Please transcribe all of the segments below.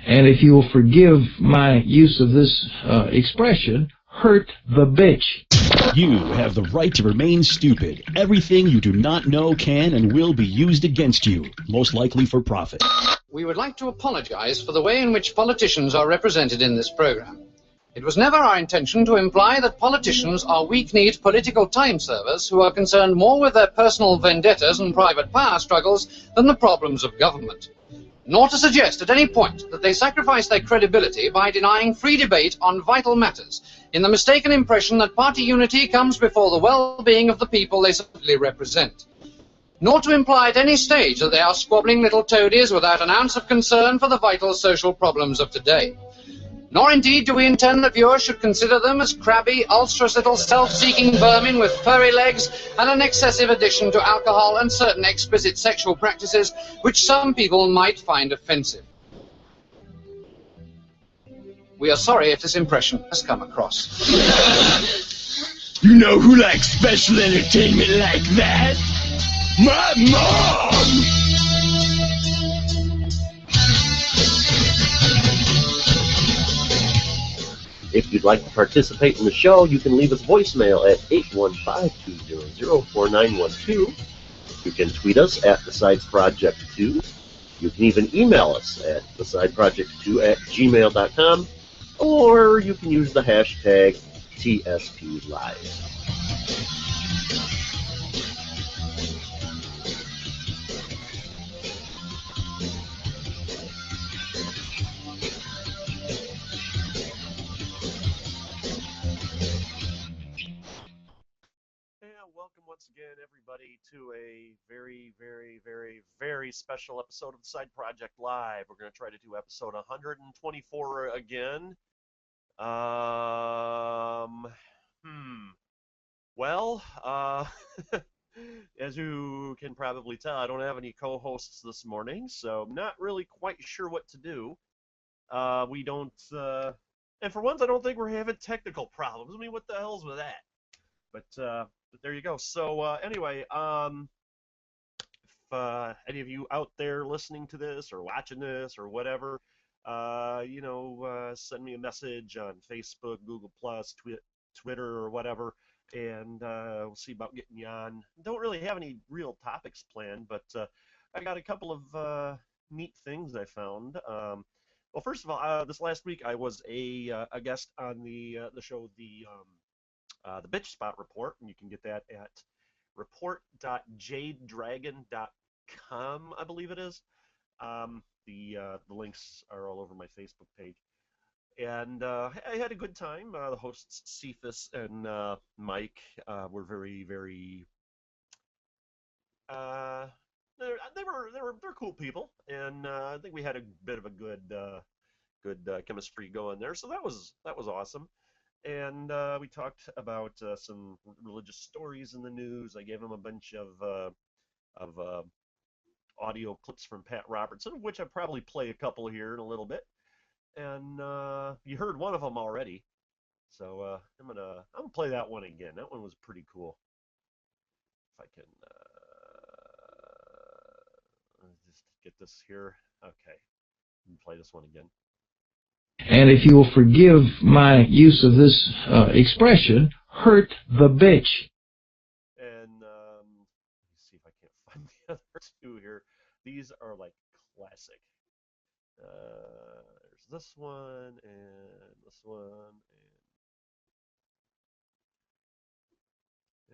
And if you will forgive my use of this expression, hurt the bitch. You have the right to remain stupid. Everything you do not know can and will be used against you, most likely for profit. We would like to apologize for the way in which politicians are represented in this program. It was never our intention to imply that politicians are weak-kneed political time servers who are concerned more with their personal vendettas and private power struggles than the problems of government. Nor to suggest at any point that they sacrifice their credibility by denying free debate on vital matters, in the mistaken impression that party unity comes before the well-being of the people they simply represent. Nor to imply at any stage that they are squabbling little toadies without an ounce of concern for the vital social problems of today. Nor indeed do we intend that viewers should consider them as crabby, ulcerous little self-seeking vermin with furry legs and an excessive addiction to alcohol and certain explicit sexual practices which some people might find offensive. We are sorry if this impression has come across. You know who likes special entertainment like that? My mom! If you'd like to participate in the show, you can leave us voicemail at 815-200-4912. You can tweet us at TheSideProject2. You can even email us at TheSideProject2@gmail.com, or you can use the hashtag TSPLive. Once again, everybody, to a very, very, very, very special episode of the Side Project Live. We're going to try to do episode 124 again. Well, as you can probably tell, I don't have any co-hosts this morning, so I'm not really quite sure what to do. We don't, and for once, I don't think we're having technical problems. I mean, what the hell's with that? But there you go. So anyway, if any of you out there listening to this or watching this or whatever, send me a message on Facebook, Google+, Twitter, or whatever, and we'll see about getting you on. Don't really have any real topics planned, but I got a couple of neat things I found. Well, first of all, this last week I was a guest on the show, the Bitch Spot Report, and you can get that at report.jadedragon.com, I believe it is. The links are all over my Facebook page. And I had a good time. The hosts, Cephas and Mike, were very, very... They're cool people, and I think we had a bit of a good chemistry going there, so that was awesome. And we talked about some religious stories in the news. I gave him a bunch of audio clips from Pat Robertson, of which I'll probably play a couple here in a little bit. And you heard one of them already, so I'm gonna play that one again. That one was pretty cool. If I can just get this here. Okay, play this one again. And if you will forgive my use of this expression, hurt the bitch. And let me see if I can't find the other two here. These are like classic. There's this one and this one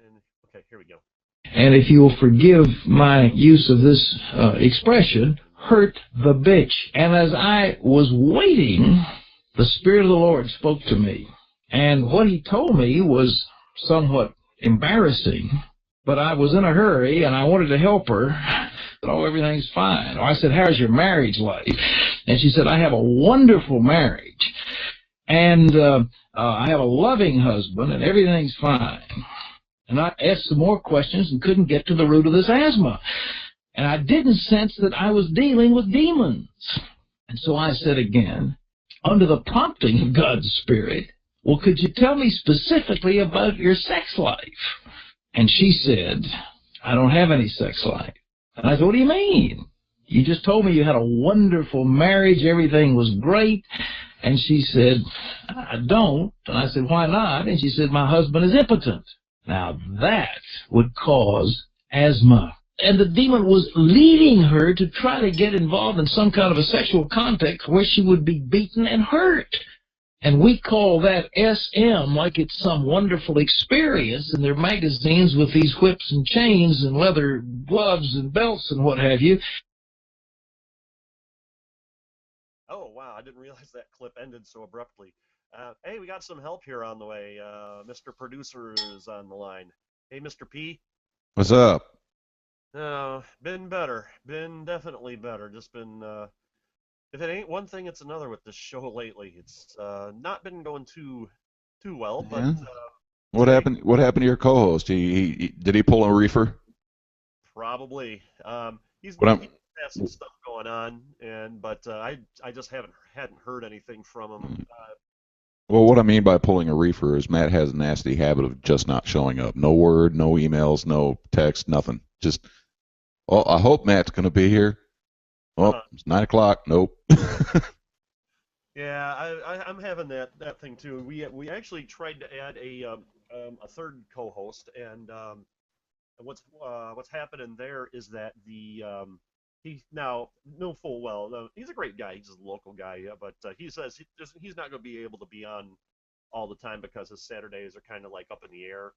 and okay, here we go. And if you will forgive my use of this expression, hurt the bitch. And as I was waiting, the Spirit of the Lord spoke to me. And what he told me was somewhat embarrassing, but I was in a hurry and I wanted to help her. Oh, everything's fine. I said, how's your marriage life? And she said, I have a wonderful marriage. And I have a loving husband and everything's fine. And I asked some more questions and couldn't get to the root of this asthma. And I didn't sense that I was dealing with demons. And so I said again, under the prompting of God's Spirit, well, could you tell me specifically about your sex life? And she said, I don't have any sex life. And I said, what do you mean? You just told me you had a wonderful marriage, everything was great. And she said, I don't. And I said, why not? And she said, my husband is impotent. Now that would cause asthma. And the demon was leading her to try to get involved in some kind of a sexual context where she would be beaten and hurt. And we call that SM like it's some wonderful experience in their magazines with these whips and chains and leather gloves and belts and what have you. Oh, wow, I didn't realize that clip ended so abruptly. Hey, we got some help here on the way. Mr. Producer is on the line. Hey, Mr. P. What's up? Been better. Been definitely better. Just been, if it ain't one thing, it's another with this show lately. It's not been going too well, but... Yeah. What happened to your co-host? Did he pull a reefer? Probably. He's has some stuff going on, but I just hadn't heard anything from him. Well, what I mean by pulling a reefer is Matt has a nasty habit of just not showing up. No word, no emails, no text, nothing. Just, oh, I hope Matt's going to be here. Oh, it's 9 o'clock. Nope. Yeah, I'm having that thing too. We actually tried to add a third co-host, and what's happening there is that he now know full well he's a great guy. He's just a local guy, yeah, but he says he's not going to be able to be on all the time because his Saturdays are kind of like up in the air.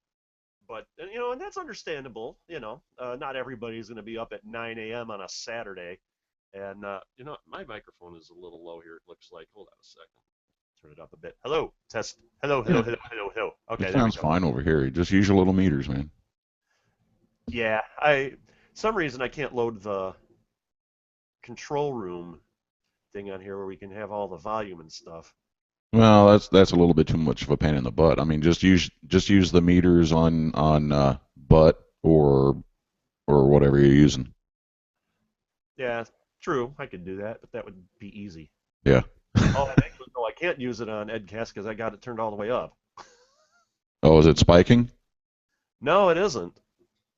But and that's understandable. Not everybody's going to be up at 9 a.m. on a Saturday. And my microphone is a little low here. It looks like. Hold on a second. Turn it up a bit. Hello, test. Hello. Okay, it sounds fine over here. Just use your little meters, man. Yeah, some reason I can't load the control room thing on here where we can have all the volume and stuff. Well, that's a little bit too much of a pain in the butt. I mean, just use the meters on butt or whatever you're using. Yeah, true. I could do that, but that would be easy. Yeah. Oh, and actually, no, I can't use it on Edcast because I got it turned all the way up. Oh, is it spiking? No, it isn't.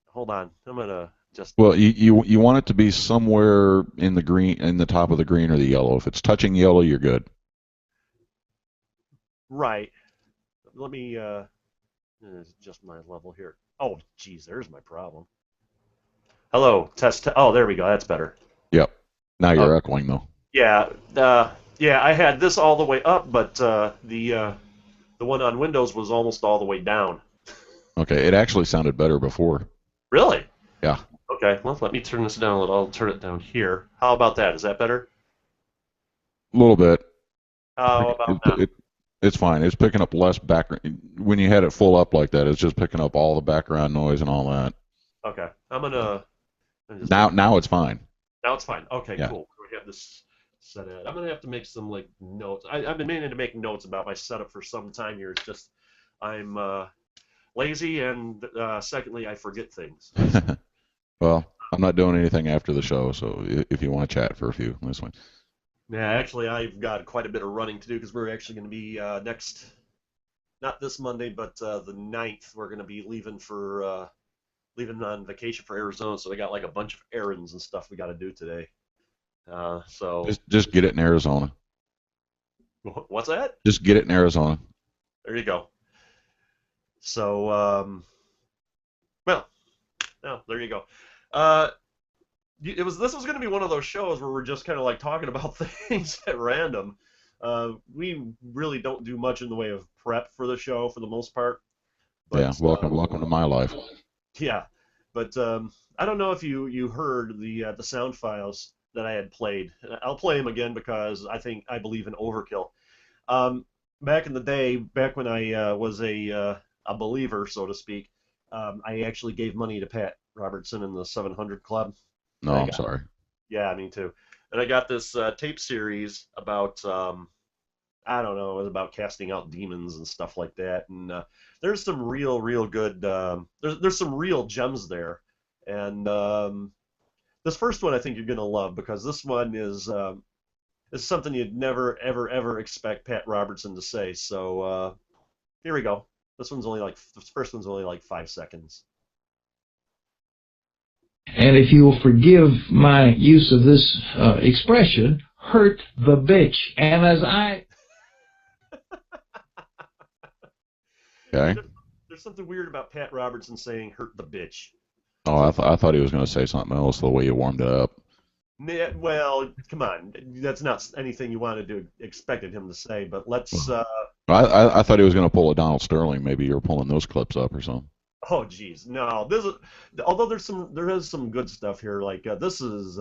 Hold on. I'm gonna just. Well, you want it to be somewhere in the green, in the top of the green or the yellow. If it's touching yellow, you're good. Right. Let me adjust my level here. Oh, geez, there's my problem. Hello, test. Oh, there we go. That's better. Yep. Now you're echoing though. Yeah. Yeah. I had this all the way up, but the one on Windows was almost all the way down. Okay. It actually sounded better before. Really? Yeah. Okay. Well, let me turn this down a little. I'll turn it down here. How about that? Is that better? A little bit. How about that? It's fine. It's picking up less background. When you had it full up like that, it's just picking up all the background noise and all that. Okay. I'm gonna. Now it's fine. Now it's fine. Okay, yeah. Cool. We have this set at. I'm gonna have to make some notes. I've been meaning to make notes about my setup for some time here. It's just I'm lazy, and secondly, I forget things. Well, I'm not doing anything after the show, so if you want to chat for a few, this one. Yeah, actually, I've got quite a bit of running to do because we're actually going to be not this Monday, but the 9th. We're going to be leaving on vacation for Arizona, so I got like a bunch of errands and stuff we got to do today. So just get it in Arizona. What's that? Just get it in Arizona. There you go. So, there you go. This was going to be one of those shows where we're just kind of like talking about things at random. We really don't do much in the way of prep for the show for the most part. But, yeah, welcome to my life. Yeah, but I don't know if you heard the sound files that I had played. I'll play them again because I believe in overkill. Back in the day, back when I was a believer, so to speak, I actually gave money to Pat Robertson in the 700 Club. No, I'm sorry. Yeah, me too. And I got this tape series about, I don't know, it was about casting out demons and stuff like that. And there's some real good, there's some real gems there. And this first one I think you're going to love because this one is something you'd never, ever expect Pat Robertson to say. So here we go. This first one's only like 5 seconds. And if you will forgive my use of this expression, hurt the bitch. And as I... Okay. There's something weird about Pat Robertson saying "hurt the bitch." Oh, I thought he was going to say something else the way you warmed it up. Well, come on, that's not anything you wanted to expected him to say. But let's. I thought he was going to pull a Donald Sterling. Maybe you were pulling those clips up or something. Oh, geez, no. This is, although there is some good stuff here. Like this is.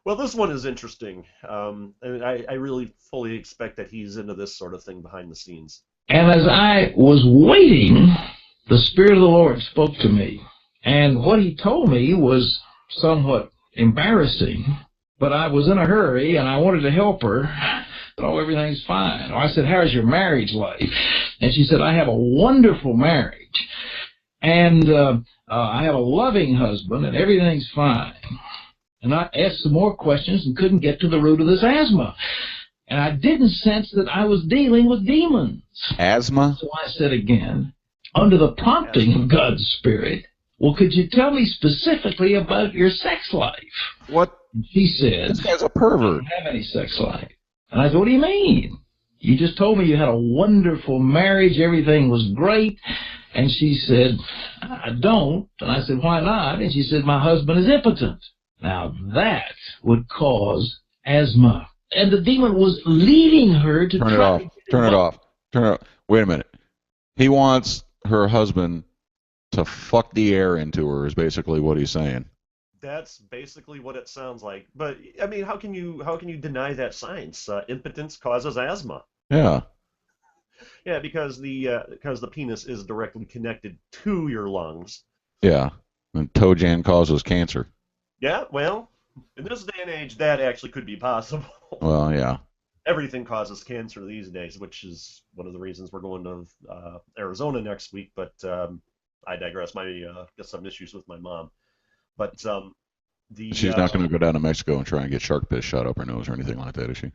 Well, this one is interesting, and I really fully expect that he's into this sort of thing behind the scenes. And as I was waiting, the Spirit of the Lord spoke to me. And what he told me was somewhat embarrassing, but I was in a hurry and I wanted to help her. Oh, everything's fine. I said, how's your marriage life? And she said, I have a wonderful marriage. And I have a loving husband and everything's fine. And I asked some more questions and couldn't get to the root of this asthma. And I didn't sense that I was dealing with demons. Asthma? So I said again, under the prompting of God's Spirit, well, could you tell me specifically about your sex life? What? And she said, This guy's a I pervert. don't have any sex life. And I said, what do you mean? You just told me you had a wonderful marriage, everything was great. And she said, I don't. And I said, why not? And she said, my husband is impotent. Now that would cause asthma. And the demon was leading her to Turn it off. Turn it off. Turn it off. Wait a minute. He wants her husband to fuck the air into her is basically what he's saying. That's basically what it sounds like. But I mean, how can you deny that science? Impotence causes asthma. Yeah. Yeah, because the penis is directly connected to your lungs. Yeah. And Tojan causes cancer. Yeah, well, in this day and age, that actually could be possible. Well, yeah. Everything causes cancer these days, which is one of the reasons we're going to Arizona next week. But I digress. Got some issues with my mom. But She's not going to go down to Mexico and try and get shark piss shot up her nose or anything like that, is she?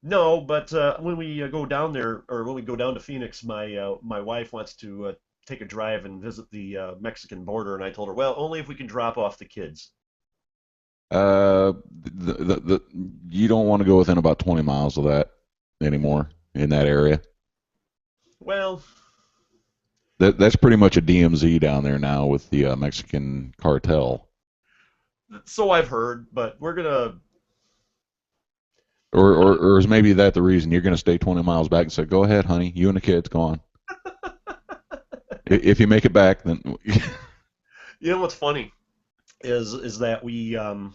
No, but when we go down there, or when we go down to Phoenix, my wife wants to take a drive and visit the Mexican border, and I told her, well, only if we can drop off the kids. You don't want to go within about 20 miles of that anymore in that area. Well, that's pretty much a DMZ down there now with the Mexican cartel. So I've heard, but we're gonna. Or is maybe that the reason you're gonna stay 20 miles back and say, "Go ahead, honey, you and the kids, go on." If you make it back, then. You know what's funny is that we where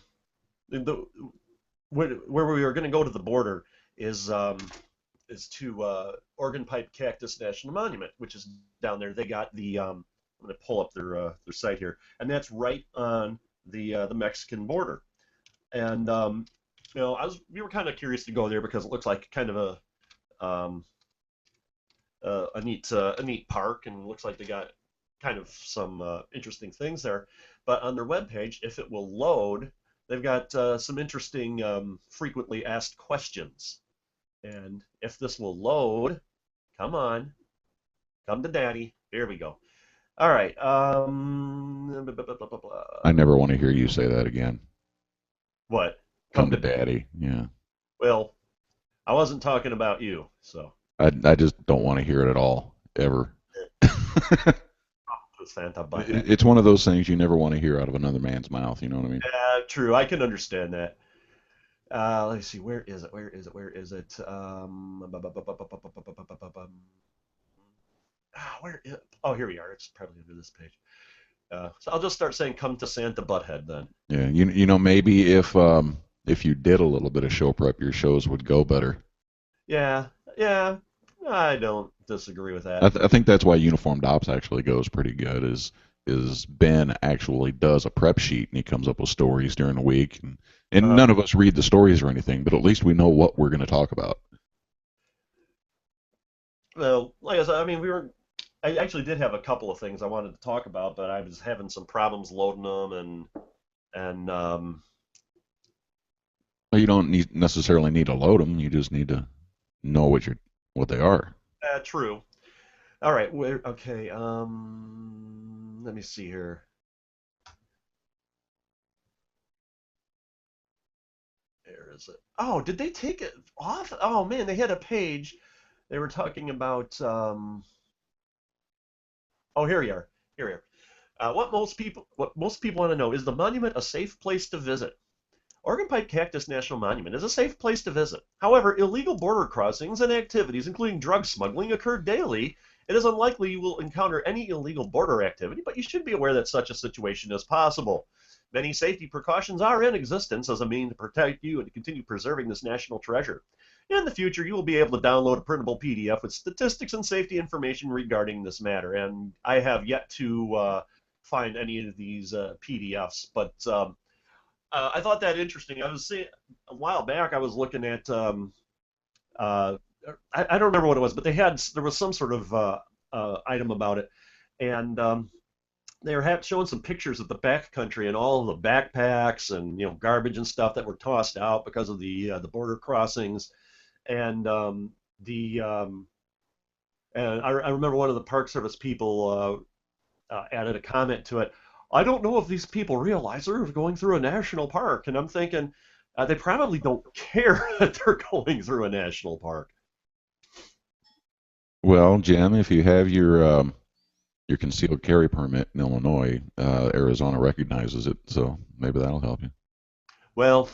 we were going to go to the border is to Organ Pipe Cactus National Monument, which is down there. They got the I'm going to pull up their site here, and that's right on the Mexican border. And you know, we were kind of curious to go there because it looks like kind of a neat park, and it looks like they got kind of some interesting things there. But on their webpage, if it will load, they've got some interesting frequently asked questions. And if this will load, come on, come to daddy. Here we go. All right. I never want to hear you say that again. What? Come to daddy. Yeah. Well, I wasn't talking about you, so. I just don't want to hear it at all, ever. Santa It's one of those things you never want to hear out of another man's mouth, you know what I mean? Yeah, true. I can understand that. Let's see, where is it? Oh, here we are. It's probably under this page. So I'll just start saying, "Come to Santa Butthead," then. Yeah, you know, maybe if you did a little bit of show prep, your shows would go better. Yeah, I don't disagree with that. I think that's why Uniformed Ops actually goes pretty good. Is Ben actually does a prep sheet and he comes up with stories during the week, and none of us read the stories or anything, but at least we know what we're going to talk about. Well, like I said, I mean, I actually did have a couple of things I wanted to talk about, but I was having some problems loading them, and Well, you don't necessarily need to load them. You just need to know what they are. True. All right. Okay. Let me see here. Where is it? Oh, did they take it off? Oh man, they had a page. They were talking about. Oh, here you are. Here we are. What most people want to know is the monument a safe place to visit? Organ Pipe Cactus National Monument is a safe place to visit. However, illegal border crossings and activities, including drug smuggling, occur daily. It is unlikely you will encounter any illegal border activity, but you should be aware that such a situation is possible. Many safety precautions are in existence as a means to protect you and to continue preserving this national treasure. In the future, you will be able to download a printable PDF with statistics and safety information regarding this matter. And I have yet to find any of these PDFs, but I thought that interesting. I was seeing a while back. I was looking at uh, I don't remember what it was, but there was some sort of item about it, and they were showing some pictures of the backcountry and all of the backpacks and garbage and stuff that were tossed out because of the border crossings, and and I remember one of the Park Service people added a comment to it. I don't know if these people realize they're going through a national park, and I'm thinking they probably don't care that they're going through a national park. Well, Jim, if you have your concealed carry permit in Illinois, Arizona recognizes it, so maybe that'll help you. Well,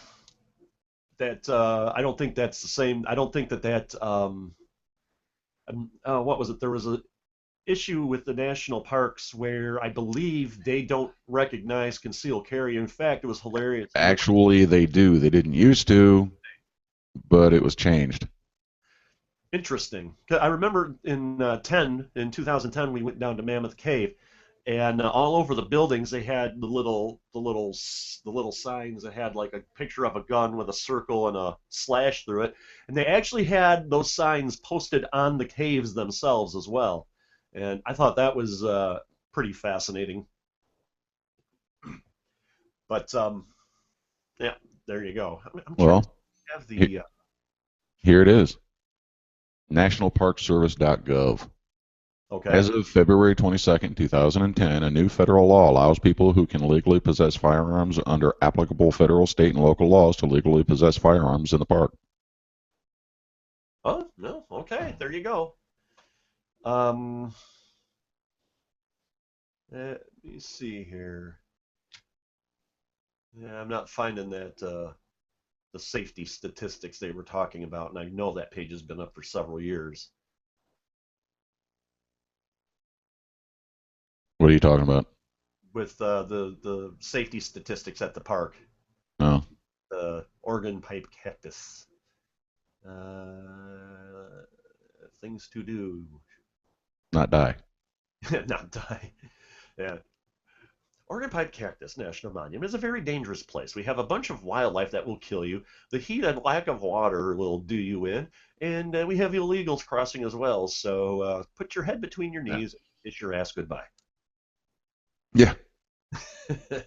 that I don't think that's the same. I don't think that what was it? There was a issue with the national parks where I believe they don't recognize concealed carry. In fact, it was hilarious. Actually, they do. They didn't used to, but it was changed. Interesting. 'Cause I remember in 2010, we went down to Mammoth Cave, and all over the buildings they had the little signs that had like a picture of a gun with a circle and a slash through it, and they actually had those signs posted on the caves themselves as well. And I thought that was pretty fascinating. But yeah, there you go. I'm trying to Well, have he- the here it is. NationalParkService.gov. okay. As of February 22nd, 2010, a new federal law allows people who can legally possess firearms under applicable federal, state, and local laws to legally possess firearms in the park. Oh no, okay, there you go. Um, let me see here. Yeah, I'm not finding that the safety statistics they were talking about, and I know that page has been up for several years. What are you talking about? With the safety statistics at the park, Oh, the Organ Pipe Cactus. Uh, things to do, not die. not die. Yeah. Organ Pipe Cactus National Monument is a very dangerous place. We have a bunch of wildlife that will kill you. The heat and lack of water will do you in. And we have illegals crossing as well. So put your head between your knees and kiss your ass goodbye. Yeah,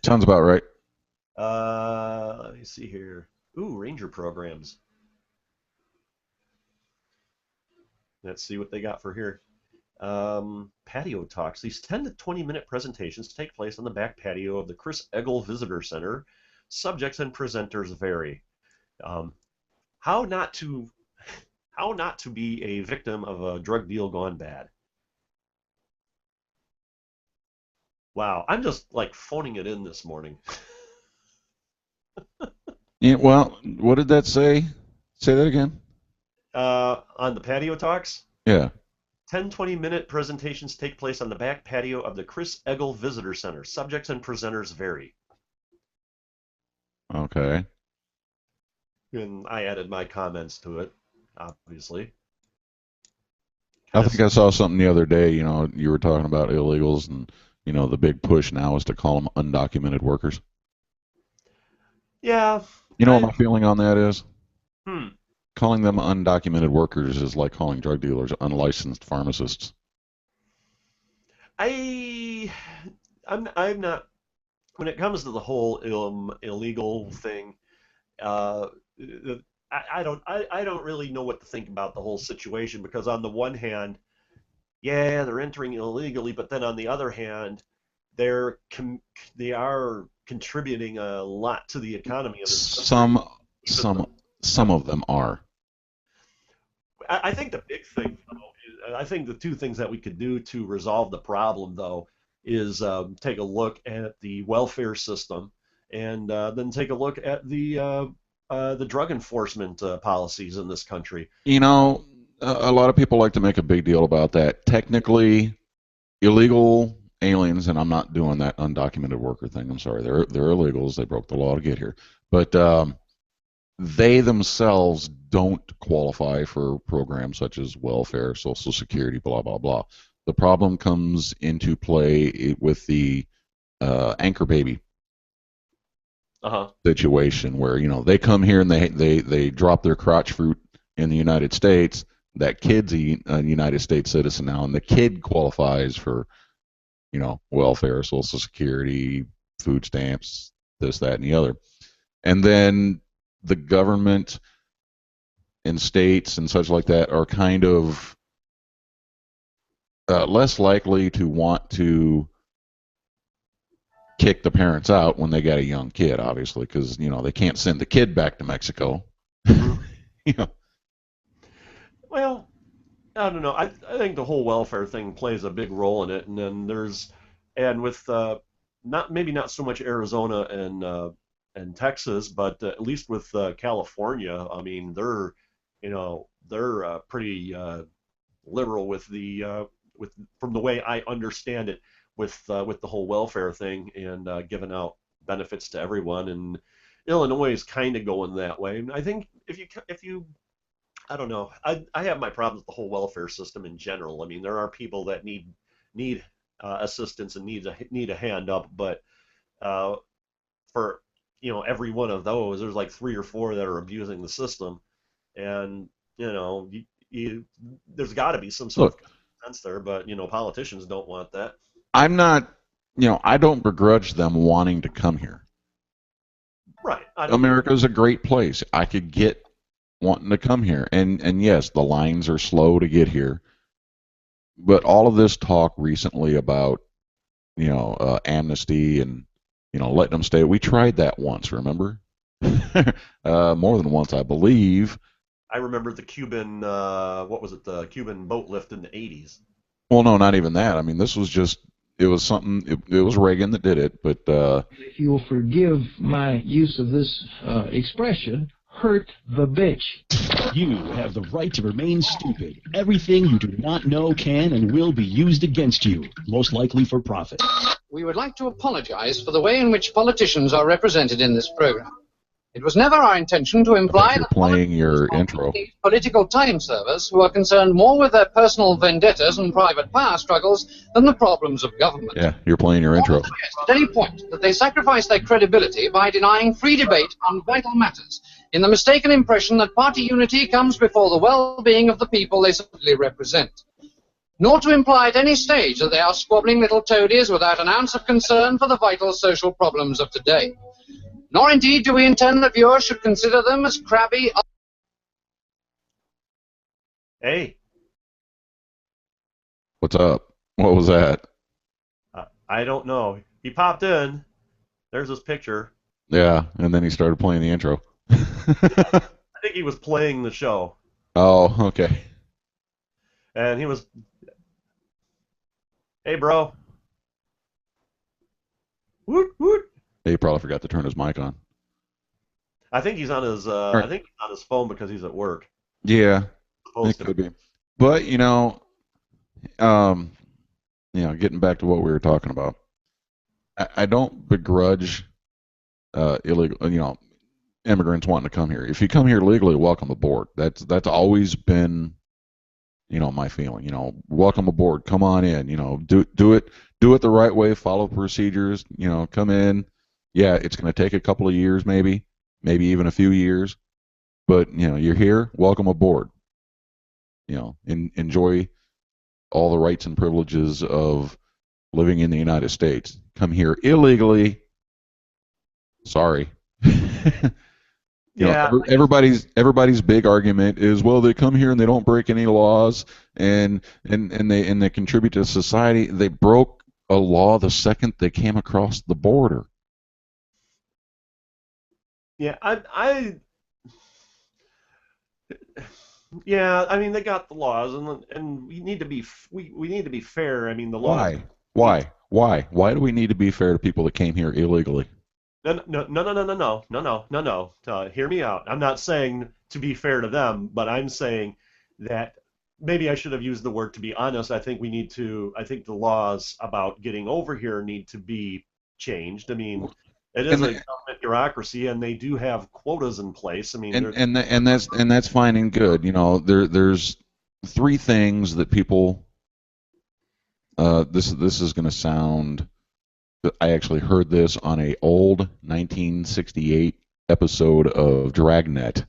sounds about right. Let me see here. Ooh, ranger programs. Let's see what they got for here. Patio talks. These 10 to 20-minute presentations take place on the back patio of the Chris Eggle Visitor Center. Subjects and presenters vary. How not to be a victim of a drug deal gone bad. Wow, I'm just like phoning it in this morning. Yeah, well, what did that say? Say that again. On the patio talks, Yeah. 10-20-minute presentations take place on the back patio of the Chris Eggle Visitor Center. Subjects and presenters vary. Okay. And I added my comments to it, obviously. I think I saw something the other day. You were talking about illegals, and the big push now is to call them undocumented workers. Yeah. You know what my feeling on that is? Hmm. Calling them undocumented workers is like calling drug dealers unlicensed pharmacists. I'm not. When it comes to the whole illegal thing, I don't really know what to think about the whole situation, because on the one hand, yeah, they're entering illegally, but then on the other hand, they are contributing a lot to the economy of this country. Some of them are. I think the big thing, though, I think the two things that we could do to resolve the problem, though, is take a look at the welfare system and then take a look at the drug enforcement policies in this country. You know, a lot of people like to make a big deal about that. Technically, illegal aliens, and I'm not doing that undocumented worker thing. I'm sorry, they're illegals. They broke the law to get here, but they themselves don't qualify for programs such as welfare, Social Security, blah blah blah. The problem comes into play with the anchor baby situation, where they come here and they drop their crotch fruit in the United States. That kid's a United States citizen now, and the kid qualifies for welfare, Social Security, food stamps, this, that, and the other. And then the government and states and such like that are kind of less likely to want to kick the parents out when they got a young kid, obviously, because they can't send the kid back to Mexico. Well, I don't know. I think the whole welfare thing plays a big role in it, and then with maybe not so much Arizona and Texas, but at least with California, I mean they're pretty liberal with from the way I understand it with the whole welfare thing and giving out benefits to everyone. And Illinois is kind of going that way. And I think if you I don't know. I have my problems with the whole welfare system in general. I mean, there are people that need assistance and need a hand up, but for every one of those, there's like 3 or 4 that are abusing the system, and there's got to be some sort of sense there. But politicians don't want that. I'm not. I don't begrudge them wanting to come here. Right. America's a great place. I could get wanting to come here, and yes, the lines are slow to get here, but all of this talk recently about amnesty and letting them stay, we tried that once, remember? More than once, I believe. I remember the Cuban the Cuban boat lift in the 80s. Well, no, not even that. I mean, this was just it was something. It was Reagan that did it, but if you'll forgive my use of this expression, hurt the bitch. You have the right to remain stupid. Everything you do not know can and will be used against you, most likely for profit. We would like to apologize for the way in which politicians are represented in this program. It was never our intention to imply that playing your intro. Political time servers who are concerned more with their personal vendettas and private power struggles than the problems of government. Yeah, you're playing your intro. At any point that they sacrifice their credibility by denying free debate on vital matters, in the mistaken impression that party unity comes before the well-being of the people they supposedly represent. Nor to imply at any stage that they are squabbling little toadies without an ounce of concern for the vital social problems of today. Nor indeed do we intend that viewers should consider them as crabby... Hey. What's up? What was that? I don't know. He popped in. There's his picture. Yeah, and then he started playing the intro. I think he was playing the show. Oh, okay. And he was... Hey, bro. Woot, woot. He probably forgot to turn his mic on. I think he's on his. I think he's on his phone because he's at work. Yeah, it could be. But getting back to what we were talking about, I don't begrudge illegal, immigrants wanting to come here. If you come here legally, welcome aboard. That's always been, my feeling. Welcome aboard. Come on in. Do it the right way. Follow procedures. Come in. Yeah, it's going to take a couple of years, maybe even a few years, but you're here. Welcome aboard. Enjoy all the rights and privileges of living in the United States. Come here illegally. Sorry. You Yeah. know, everybody's big argument is, well, they come here and they don't break any laws, and they contribute to society. They broke a law the second they came across the border. Yeah, yeah, I mean they got the laws, and we need to be we need to be fair. I mean the laws. Why do we need to be fair to people that came here illegally? No. Hear me out. I'm not saying to be fair to them, but I'm saying that maybe I should have used the word to be honest. I think the laws about getting over here need to be changed. I mean, it is a government bureaucracy, and they do have quotas in place. I mean, and that's fine and good. You know, there's three things that people. This is going to sound. I actually heard this on a old 1968 episode of Dragnet.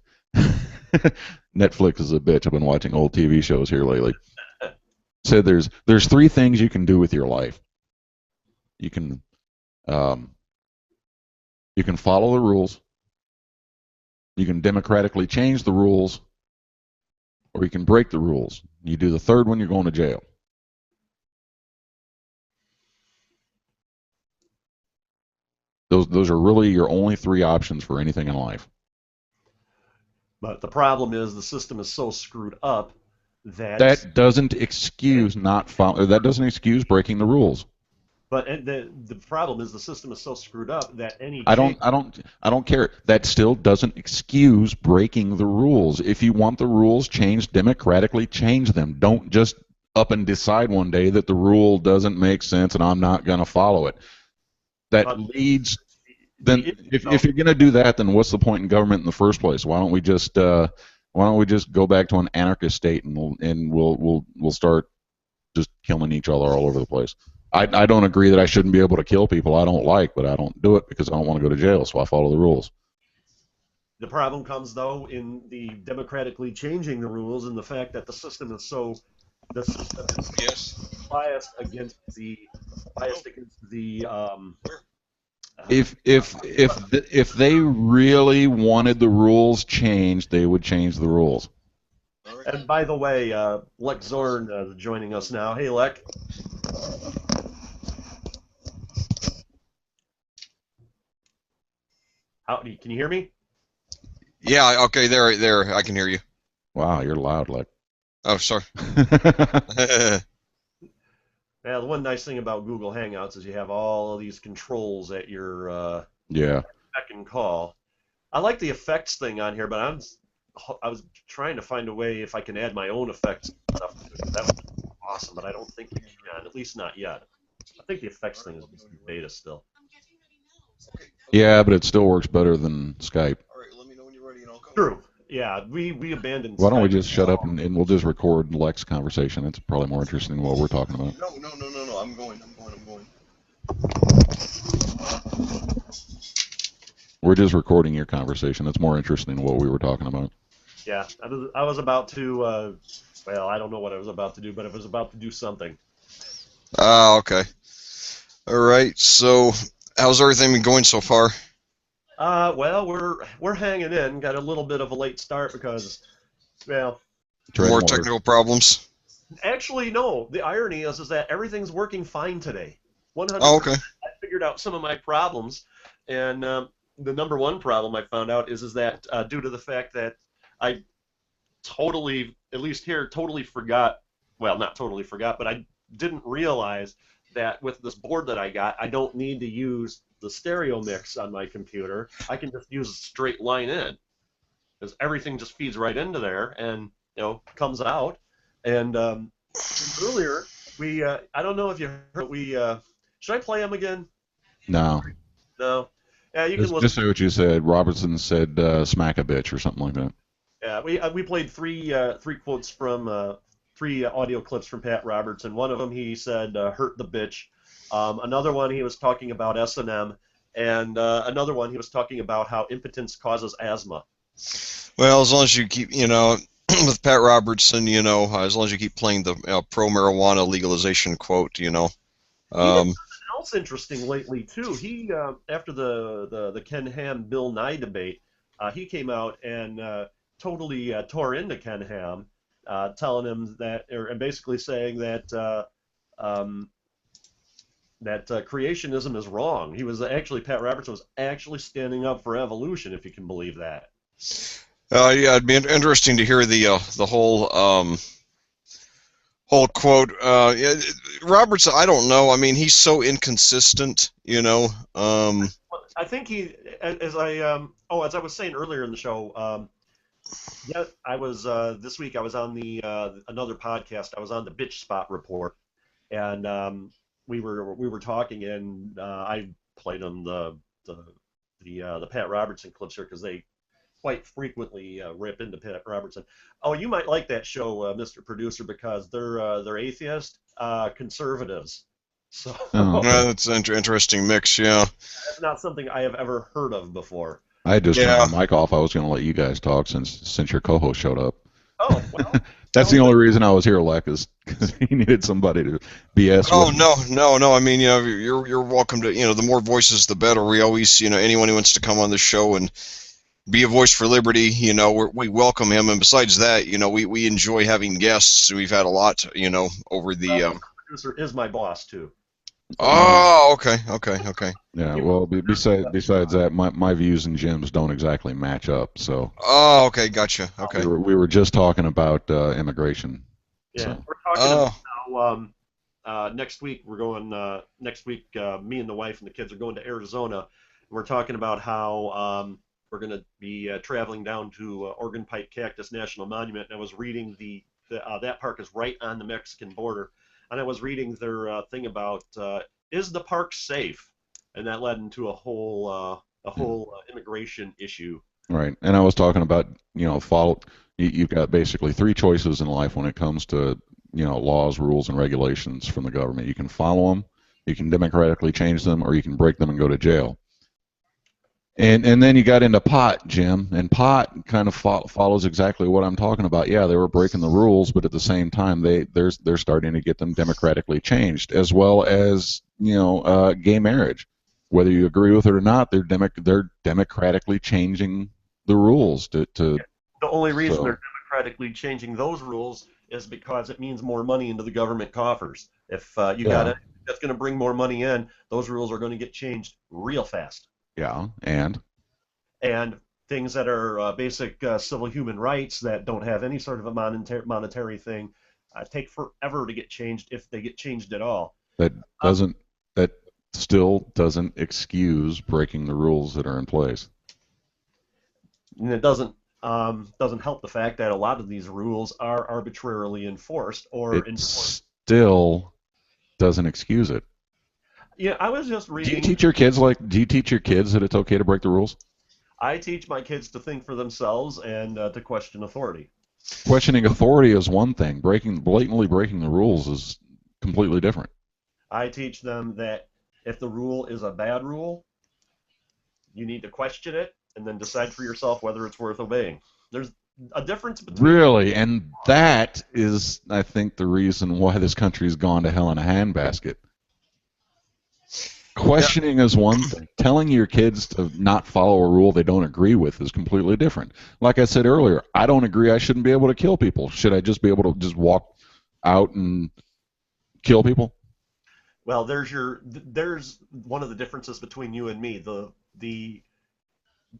Netflix is a bitch. I've been watching old TV shows here lately. Said there's three things you can do with your life. You can follow the rules. You can democratically change the rules, or you can break the rules. You do the third one, you're going to jail. Those are really your only three options for anything in life. But the problem is the system is so screwed up that doesn't excuse that doesn't excuse breaking the rules. But the problem is the system is so screwed up that any I don't care. That still doesn't excuse breaking the rules. If you want the rules changed democratically, change them. Don't just up and decide one day that the rule doesn't make sense and I'm not going to follow it. That leads. Then, if you're going to do that, then what's the point in government in the first place? Why don't we just go back to an anarchist state and we'll start just killing each other all over the place? I don't agree that I shouldn't be able to kill people I don't like, but I don't do it because I don't want to go to jail, so I follow the rules. The problem comes though in the democratically changing the rules and the fact that the system is biased against the If they really wanted the rules changed, they would change the rules. And by the way, Lex Zorn joining us now. Hey, Lex. Howdy, can you hear me? Yeah, okay, there, I can hear you. Wow, you're loud, Lex. Oh, sorry. Yeah, the one nice thing about Google Hangouts is you have all of these controls at your beck and call. I like the effects thing on here, but I was trying to find a way if I can add my own effects and stuff. That would be awesome, but I don't think you can, at least not yet. I think the effects thing is beta still. Yeah, but it still works better than Skype. All right, let me know when you're ready and I'll come. True. Yeah, we abandoned Why don't Skype. we just shut up and we'll just record Lex's conversation? It's probably more interesting than what we're talking about. No, I'm going. We're just recording your conversation. That's more interesting than what we were talking about. Yeah, I was about to, well, I don't know what I was about to do, but I was about to do something. Okay. All right, so how's everything been going so far? Well, we're hanging in. Got a little bit of a late start because, well... More technical problems? Actually, no. The irony is that everything's working fine today. 100%. Oh, okay. I figured out some of my problems, and the number one problem I found out is that due to the fact that I totally, at least here, totally forgot, well, not totally forgot, but I didn't realize that with this board that I got, I don't need to use the stereo mix on my computer. I can just use a straight line in, because everything just feeds right into there and, you know, comes out. And earlier, we, I don't know if you heard, we, should I play them again? No. No. Yeah, you can listen. Just say what you said. Robertson said smack a bitch or something like that. Yeah, we played three quotes from, three audio clips from Pat Robertson. One of them he said, hurt the bitch. Another one he was talking about S&M. And another one he was talking about how impotence causes asthma. Well, as long as you keep, you know, with Pat Robertson, you know, as long as you keep playing the pro-marijuana legalization quote, you know. He did something else interesting lately, too. He, after the Ken Ham Bill Nye debate, he came out and totally tore into Ken Ham, telling him that, and basically saying that that creationism is wrong. He was actually, Pat Robertson was actually standing up for evolution, if you can believe that. Yeah, it'd be interesting to hear the whole whole quote. Yeah, Robertson, I don't know. I mean, he's so inconsistent, you know. I think he, as I was saying earlier in the show, yeah, I was this week I was on the another podcast. I was on the Bitch Spot Report, and we were talking, and I played them the Pat Robertson clips here because they quite frequently rip into Pat Robertson. Oh, you might like that show, Mr. Producer, because they're atheist conservatives. So that's an interesting mix, yeah. That's not something I have ever heard of before. I just turned the mic off. I was going to let you guys talk since your co-host showed up. Oh, well. That's the only reason I was here, Leck, is because he needed somebody to BS with. Oh, no. I mean, you know, you're welcome to, you know, the more voices, the better. We always, you know, anyone who wants to come on the show and be a voice for liberty, you know, we welcome him. And besides that, you know, we enjoy having guests. We've had a lot, you know, over the... The producer is my boss, too. Oh, okay. Yeah, well, besides that, my views and Jim's don't exactly match up, so... Oh, okay, gotcha, okay. We were just talking about immigration. Yeah, so. we're talking about how next week we're going, me and the wife and the kids are going to Arizona, and we're talking about how we're going to be traveling down to Organ Pipe Cactus National Monument, and I was reading that park is right on the Mexican border. And I was reading their thing about is the park safe, and that led into a whole immigration issue. Right, and I was talking about, you know, you've got basically three choices in life when it comes to, you know, laws, rules, and regulations from the government. You can follow them, you can democratically change them, or you can break them and go to jail. And then you got into pot, Jim, and pot kind of follows exactly what I'm talking about. Yeah, they were breaking the rules, but at the same time, they're starting to get them democratically changed, as well as, you know, gay marriage. Whether you agree with it or not, they're democratically changing the rules to. The only reason they're democratically changing those rules is because it means more money into the government coffers. If that's going to bring more money in, those rules are going to get changed real fast. Yeah, and things that are basic civil human rights that don't have any sort of a monetary thing take forever to get changed, if they get changed at all. That still doesn't excuse breaking the rules that are in place. And it doesn't help the fact that a lot of these rules are arbitrarily enforced still doesn't excuse it. Yeah, I was just reading. Do you teach your kids that it's okay to break the rules? I teach my kids to think for themselves and to question authority. Questioning authority is one thing. Blatantly breaking the rules is completely different. I teach them that if the rule is a bad rule, you need to question it and then decide for yourself whether it's worth obeying. There's a difference between... Really, and that is, I think, the reason why this country's gone to hell in a handbasket. Questioning is one thing. Telling your kids to not follow a rule they don't agree with is completely different. Like I said earlier, I don't agree I shouldn't be able to kill people. Should I just be able to just walk out and kill people? Well, there's one of the differences between you and me.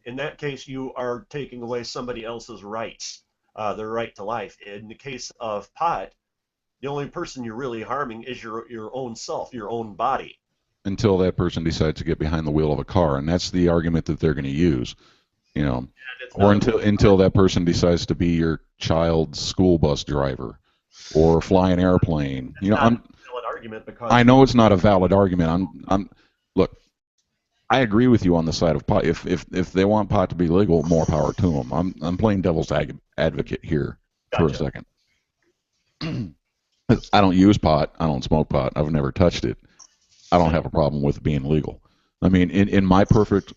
In that case, you are taking away somebody else's rights, their right to life. In the case of pot, the only person you're really harming is your own self, your own body. Until that person decides to get behind the wheel of a car, and that's the argument that they're going to use, you know, or until that person decides to be your child's school bus driver, or fly an airplane. You know, I know it's not a valid argument. Look, I agree with you on the side of pot. If they want pot to be legal, more power to them. I'm playing devil's advocate here for a second. I don't use pot. I don't smoke pot. I've never touched it. I don't have a problem with it being legal. I mean, in my perfect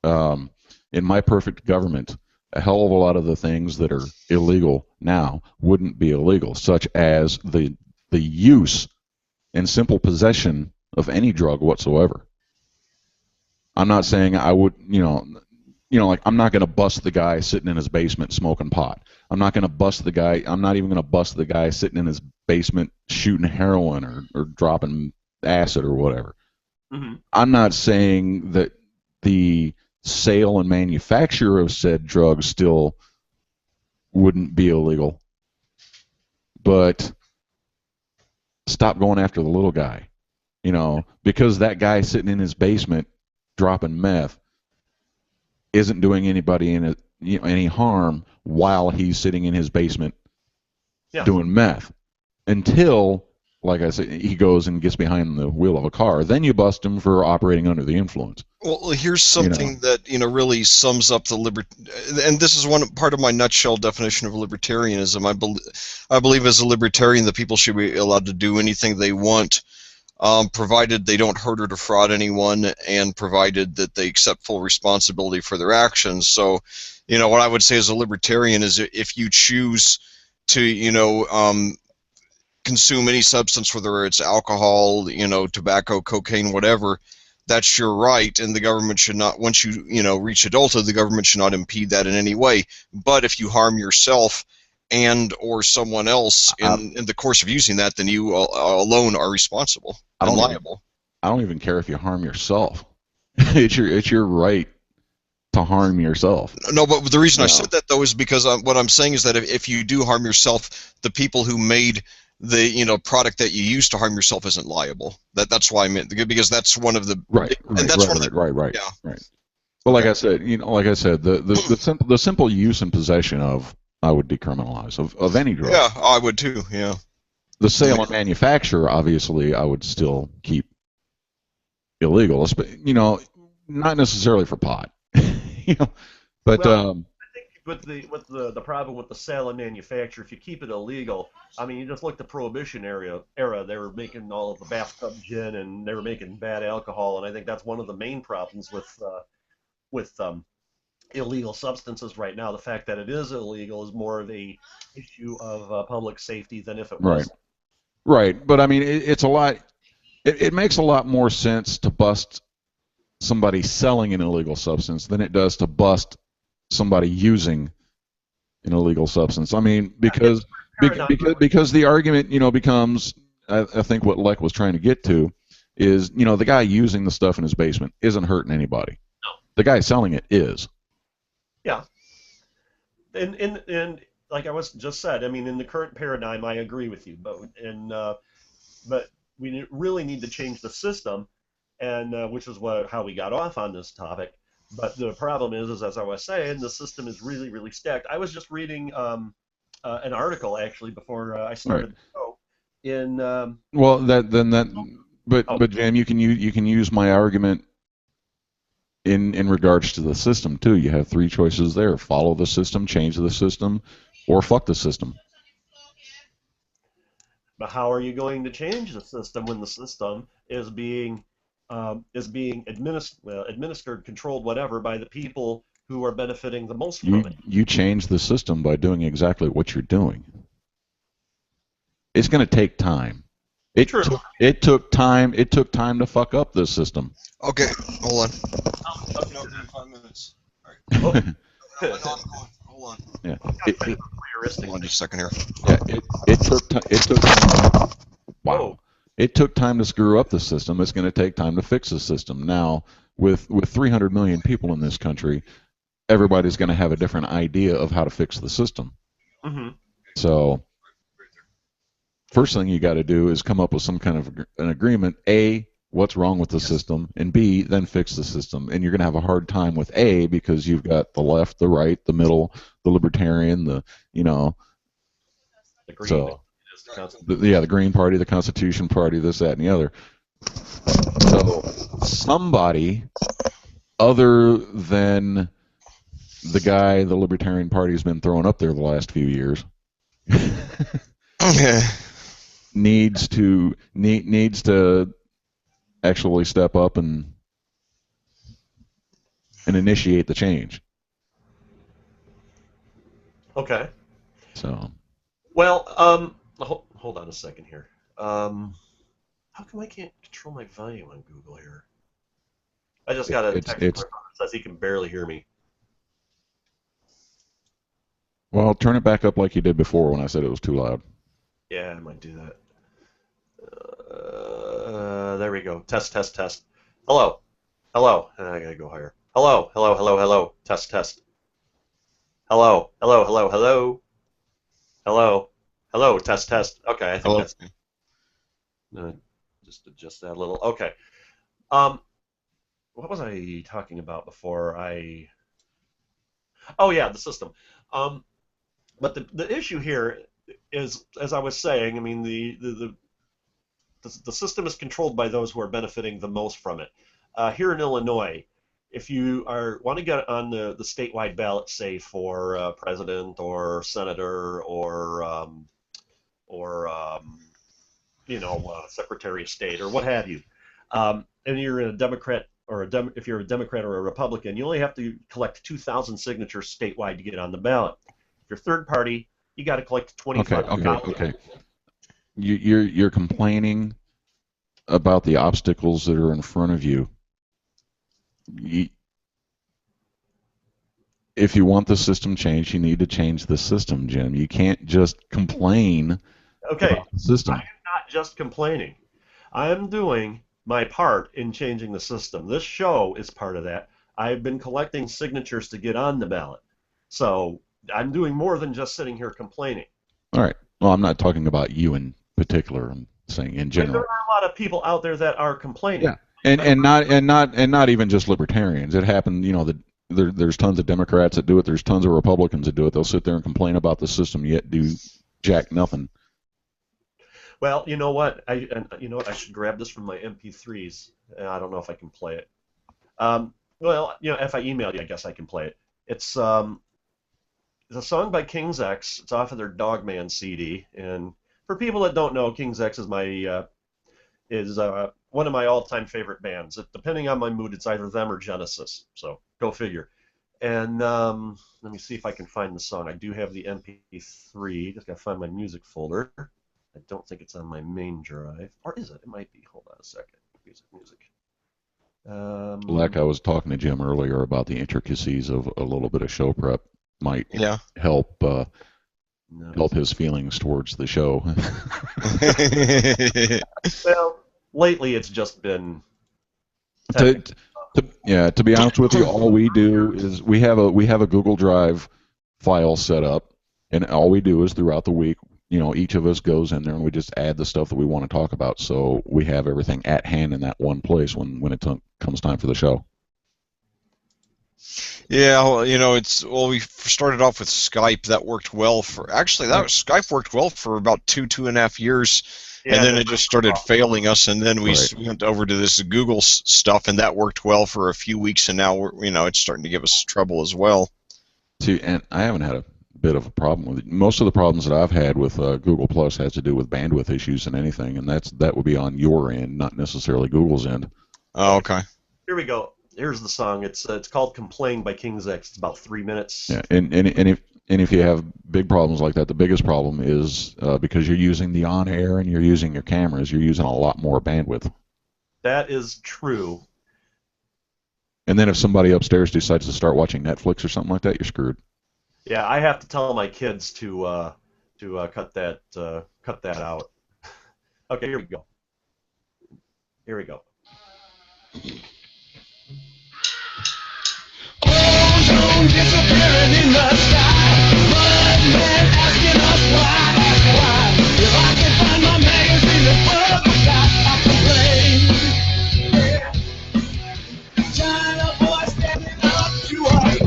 government, a hell of a lot of the things that are illegal now wouldn't be illegal, such as the use and simple possession of any drug whatsoever. I'm not saying I would, you know, like I'm not going to bust the guy sitting in his basement smoking pot. I'm not going to bust the guy. I'm not even going to bust the guy sitting in his basement shooting heroin or dropping acid or whatever. Mm-hmm. I'm not saying that the sale and manufacture of said drugs still wouldn't be illegal, but stop going after the little guy, because that guy sitting in his basement dropping meth isn't doing anybody any harm while he's sitting in his basement doing meth until, like I said, he goes and gets behind the wheel of a car. Then you bust him for operating under the influence. Well, here's something that really sums up the and this is one part of my nutshell definition of libertarianism. I believe as a libertarian that people should be allowed to do anything they want, provided they don't hurt or defraud anyone, and provided that they accept full responsibility for their actions. So, what I would say as a libertarian is if you choose to, consume any substance, whether it's alcohol, tobacco, cocaine, whatever, that's your right, and the government should not, once you, reach adulthood, the government should not impede that in any way. But if you harm yourself and or someone else in the course of using that, then you alone are responsible and liable. I don't even care if you harm yourself. It's your right to harm yourself. No, but the reason I said that, though, is because what I'm saying is that if you do harm yourself, the people who made the product that you use to harm yourself isn't liable. That's why I meant, because that's one of the right. Well, like I said, the simple use and possession of, I would decriminalize of any drug. Yeah, I would too. Yeah. The sale and manufacture, obviously, I would still keep illegal, but not necessarily for pot. But well, I think with the problem with the sale and manufacture, if you keep it illegal, I mean, you just look at the Prohibition era. They were making all of the bathtub gin, and they were making bad alcohol, and I think that's one of the main problems with illegal substances right now. The fact that it is illegal is more of a issue of public safety than if it wasn't. Right. But I mean, it's a lot. It makes a lot more sense to bust somebody selling an illegal substance than it does to bust somebody using an illegal substance. I mean, because the argument, becomes, I think what Lek was trying to get to is, the guy using the stuff in his basement isn't hurting anybody. No. The guy selling it is. Yeah. And like I was just said, I mean, in the current paradigm, I agree with you, but we really need to change the system, and which is how we got off on this topic. But the problem is as I was saying, the system is really, really stacked. I was just reading an article actually before I started the show. But Jam, you can use my argument in regards to the system too. You have three choices there: follow the system, change the system, or fuck the system. But how are you going to change the system when the system is being administered, controlled, whatever, by the people who are benefiting the most from it? You change the system by doing exactly what you're doing. It's going to take time. It took time to fuck up this system. Okay, hold on. No, 5 minutes. All right. Hold on. Yeah. Hold on just a second here. Yeah. It took time. Wow. Oh. It took time to screw up the system. It's going to take time to fix the system. Now, with 300 million people in this country, everybody's going to have a different idea of how to fix the system. Mm-hmm. So, first thing you got to do is come up with some kind of an agreement. A, what's wrong with the system, and B, then fix the system. And you're going to have a hard time with A because you've got the left, the right, the middle, the libertarian, the Green. So. The Green Party, the Constitution Party, this, that, and the other. So somebody other than the guy the Libertarian Party has been throwing up there the last few years needs to actually step up and initiate the change. Okay. So. Well, hold on a second here. How come I can't control my volume on Google here? I just got a text that says he can barely hear me. Well, turn it back up like you did before when I said it was too loud. Yeah, I might do that. There we go. Test, test, test. Hello. Hello. I gotta go higher. Hello. Hello. Hello. Hello. Test, test. Hello. Hello. Hello. Hello. Hello. Hello. Test, test. Okay, I think that's just adjust that a little. Okay. What was I talking about before I? Oh yeah, the system. But the issue here is, as I was saying, I mean the system is controlled by those who are benefiting the most from it. Here in Illinois, if you want to get on the statewide ballot, say for president or senator or Secretary of State or what have you, and you're a Democrat or if you're a Democrat or a Republican, you only have to collect 2,000 signatures statewide to get on the ballot. If you're third party, you got to collect 25,000. Okay. You're complaining about the obstacles that are in front of you. If you want the system changed, you need to change the system, Jim. You can't just complain about the system. I am not just complaining. I am doing my part in changing the system. This show is part of that. I've been collecting signatures to get on the ballot. So I'm doing more than just sitting here complaining. All right. Well, I'm not talking about you in particular. I'm saying in general. There are a lot of people out there that are complaining. Yeah. And not even just libertarians. It happened, there's tons of Democrats that do it. There's tons of Republicans that do it. They'll sit there and complain about the system, yet do jack nothing. Well, you know what? I should grab this from my MP3s. I don't know if I can play it. If I email you, I guess I can play it. It's a song by King's X. It's off of their Dogman CD. And for people that don't know, King's X is one of my all-time favorite bands. Depending on my mood, it's either them or Genesis. So go figure. And let me see if I can find the song. I do have the MP3. Just gotta find my music folder. I don't think it's on my main drive. Or is it? It might be. Hold on a second. Music. Like I was talking to Jim earlier about the intricacies of a little bit of show prep might help his feelings towards the show. Well, lately it's just been... To be honest with you, all we do is we have a Google Drive file set up, and all we do is throughout the week, each of us goes in there and we just add the stuff that we want to talk about, so we have everything at hand in that one place when it comes time for the show. Yeah, we started off with Skype. That worked well Skype worked well for about 2.5 years. Yeah, and then it just started failing us, and then we went over to this Google stuff, and that worked well for a few weeks, and now it's starting to give us trouble as well. See, and I haven't had a bit of a problem with it. Most of the problems that I've had with Google Plus has to do with bandwidth issues and anything, and that would be on your end, not necessarily Google's end. Oh, okay. Here we go. Here's the song. It's called "Complain" by King's X. It's about 3 minutes. Yeah, and if you have big problems like that, the biggest problem is because you're using the on-air and you're using your cameras, you're using a lot more bandwidth. That is true. And then if somebody upstairs decides to start watching Netflix or something like that, you're screwed. Yeah, I have to tell my kids to cut that out. Okay, here we go. Here we go. Ozone disappearing in the sky. Mudmen asking us why. If I can find my magazine and put the shot, I complain. China boy standing up to us.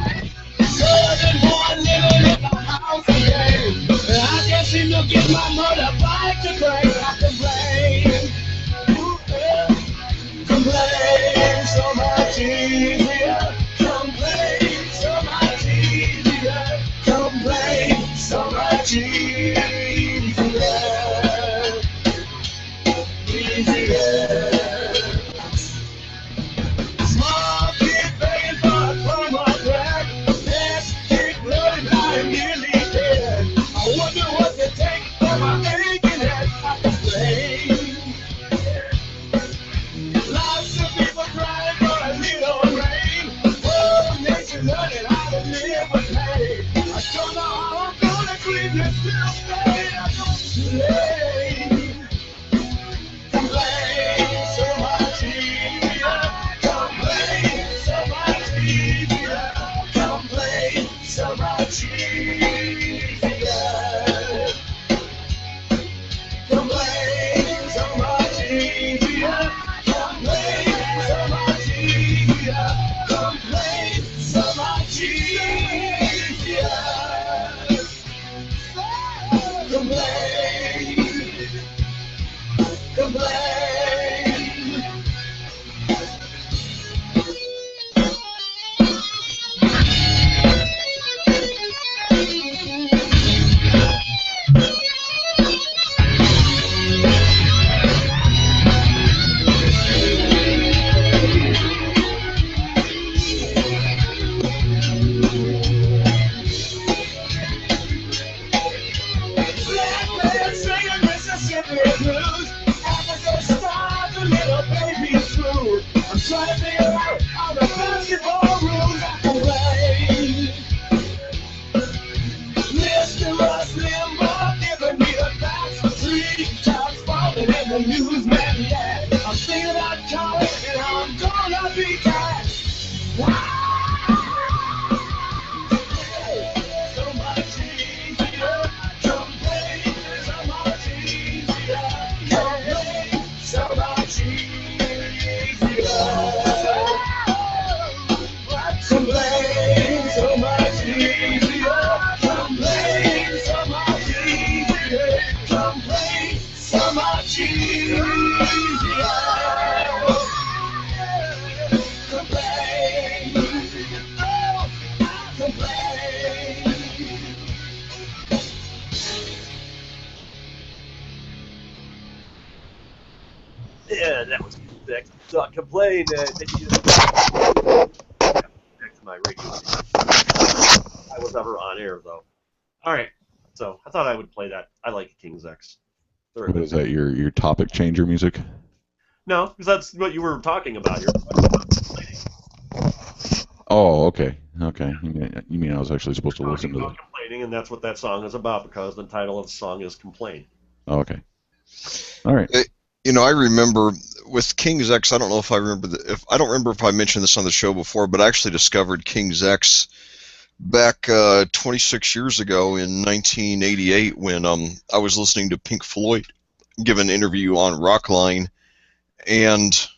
Southern boy living in the house again. I can't seem to get my motorbike to crank. I complain. Complain so much easier. Complain so much easier. Complain so much easier. Small kid begging for a crumb of bread. This kid bloody blind, nearly dead. I wonder what they take for my aching head. I complain. Lots of people crying for a little rain. Oh, nation learning how to live with pain. I don't know how Yeah, that was sick. Don't complain. Back to my radio. I was never on air though. All right, so I thought I would play that. I like King's X. What is that? Your topic changer music? No, because that's what you were talking about. Oh, okay, okay. You mean I was actually supposed to listen to that? Complaining, and that's what that song is about because the title of the song is "Complain." Oh, okay. All right. You know, I remember with King's X. I don't know if I remember I don't remember if I mentioned this on the show before, but I actually discovered King's X back 26 years ago in 1988 when I was listening to Pink Floyd give an interview on Rockline, and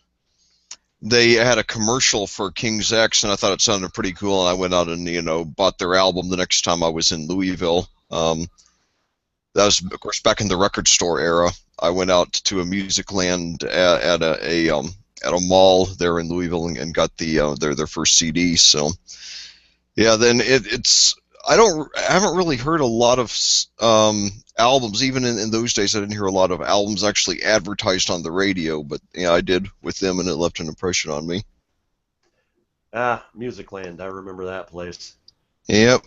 they had a commercial for King's X, and I thought it sounded pretty cool, and I went out and bought their album the next time I was in Louisville. That was, of course, back in the record store era. I went out to a Music Land at a mall there in Louisville and got their first CD. So, yeah, then I haven't really heard a lot of albums. Even in those days, I didn't hear a lot of albums actually advertised on the radio. But yeah, I did with them, and it left an impression on me. Music Land. I remember that place. Yep.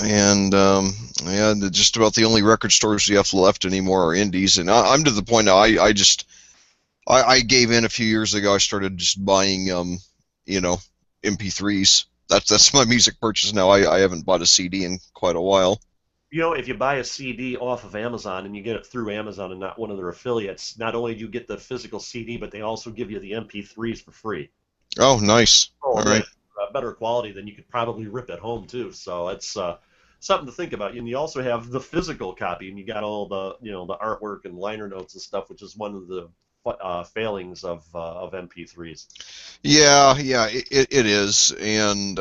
And yeah, just about the only record stores we have left anymore are indies, and I'm to the point now. I gave in a few years ago. I started just buying MP3s. That's my music purchase now. I haven't bought a CD in quite a while. If you buy a CD off of Amazon and you get it through Amazon and not one of their affiliates, not only do you get the physical CD, but they also give you the MP3s for free. Oh, nice. All right. Better quality than you could probably rip at home too. So it's something to think about. And you also have the physical copy, and you got all the the artwork and liner notes and stuff, which is one of the failings of MP3s. Yeah, it is, and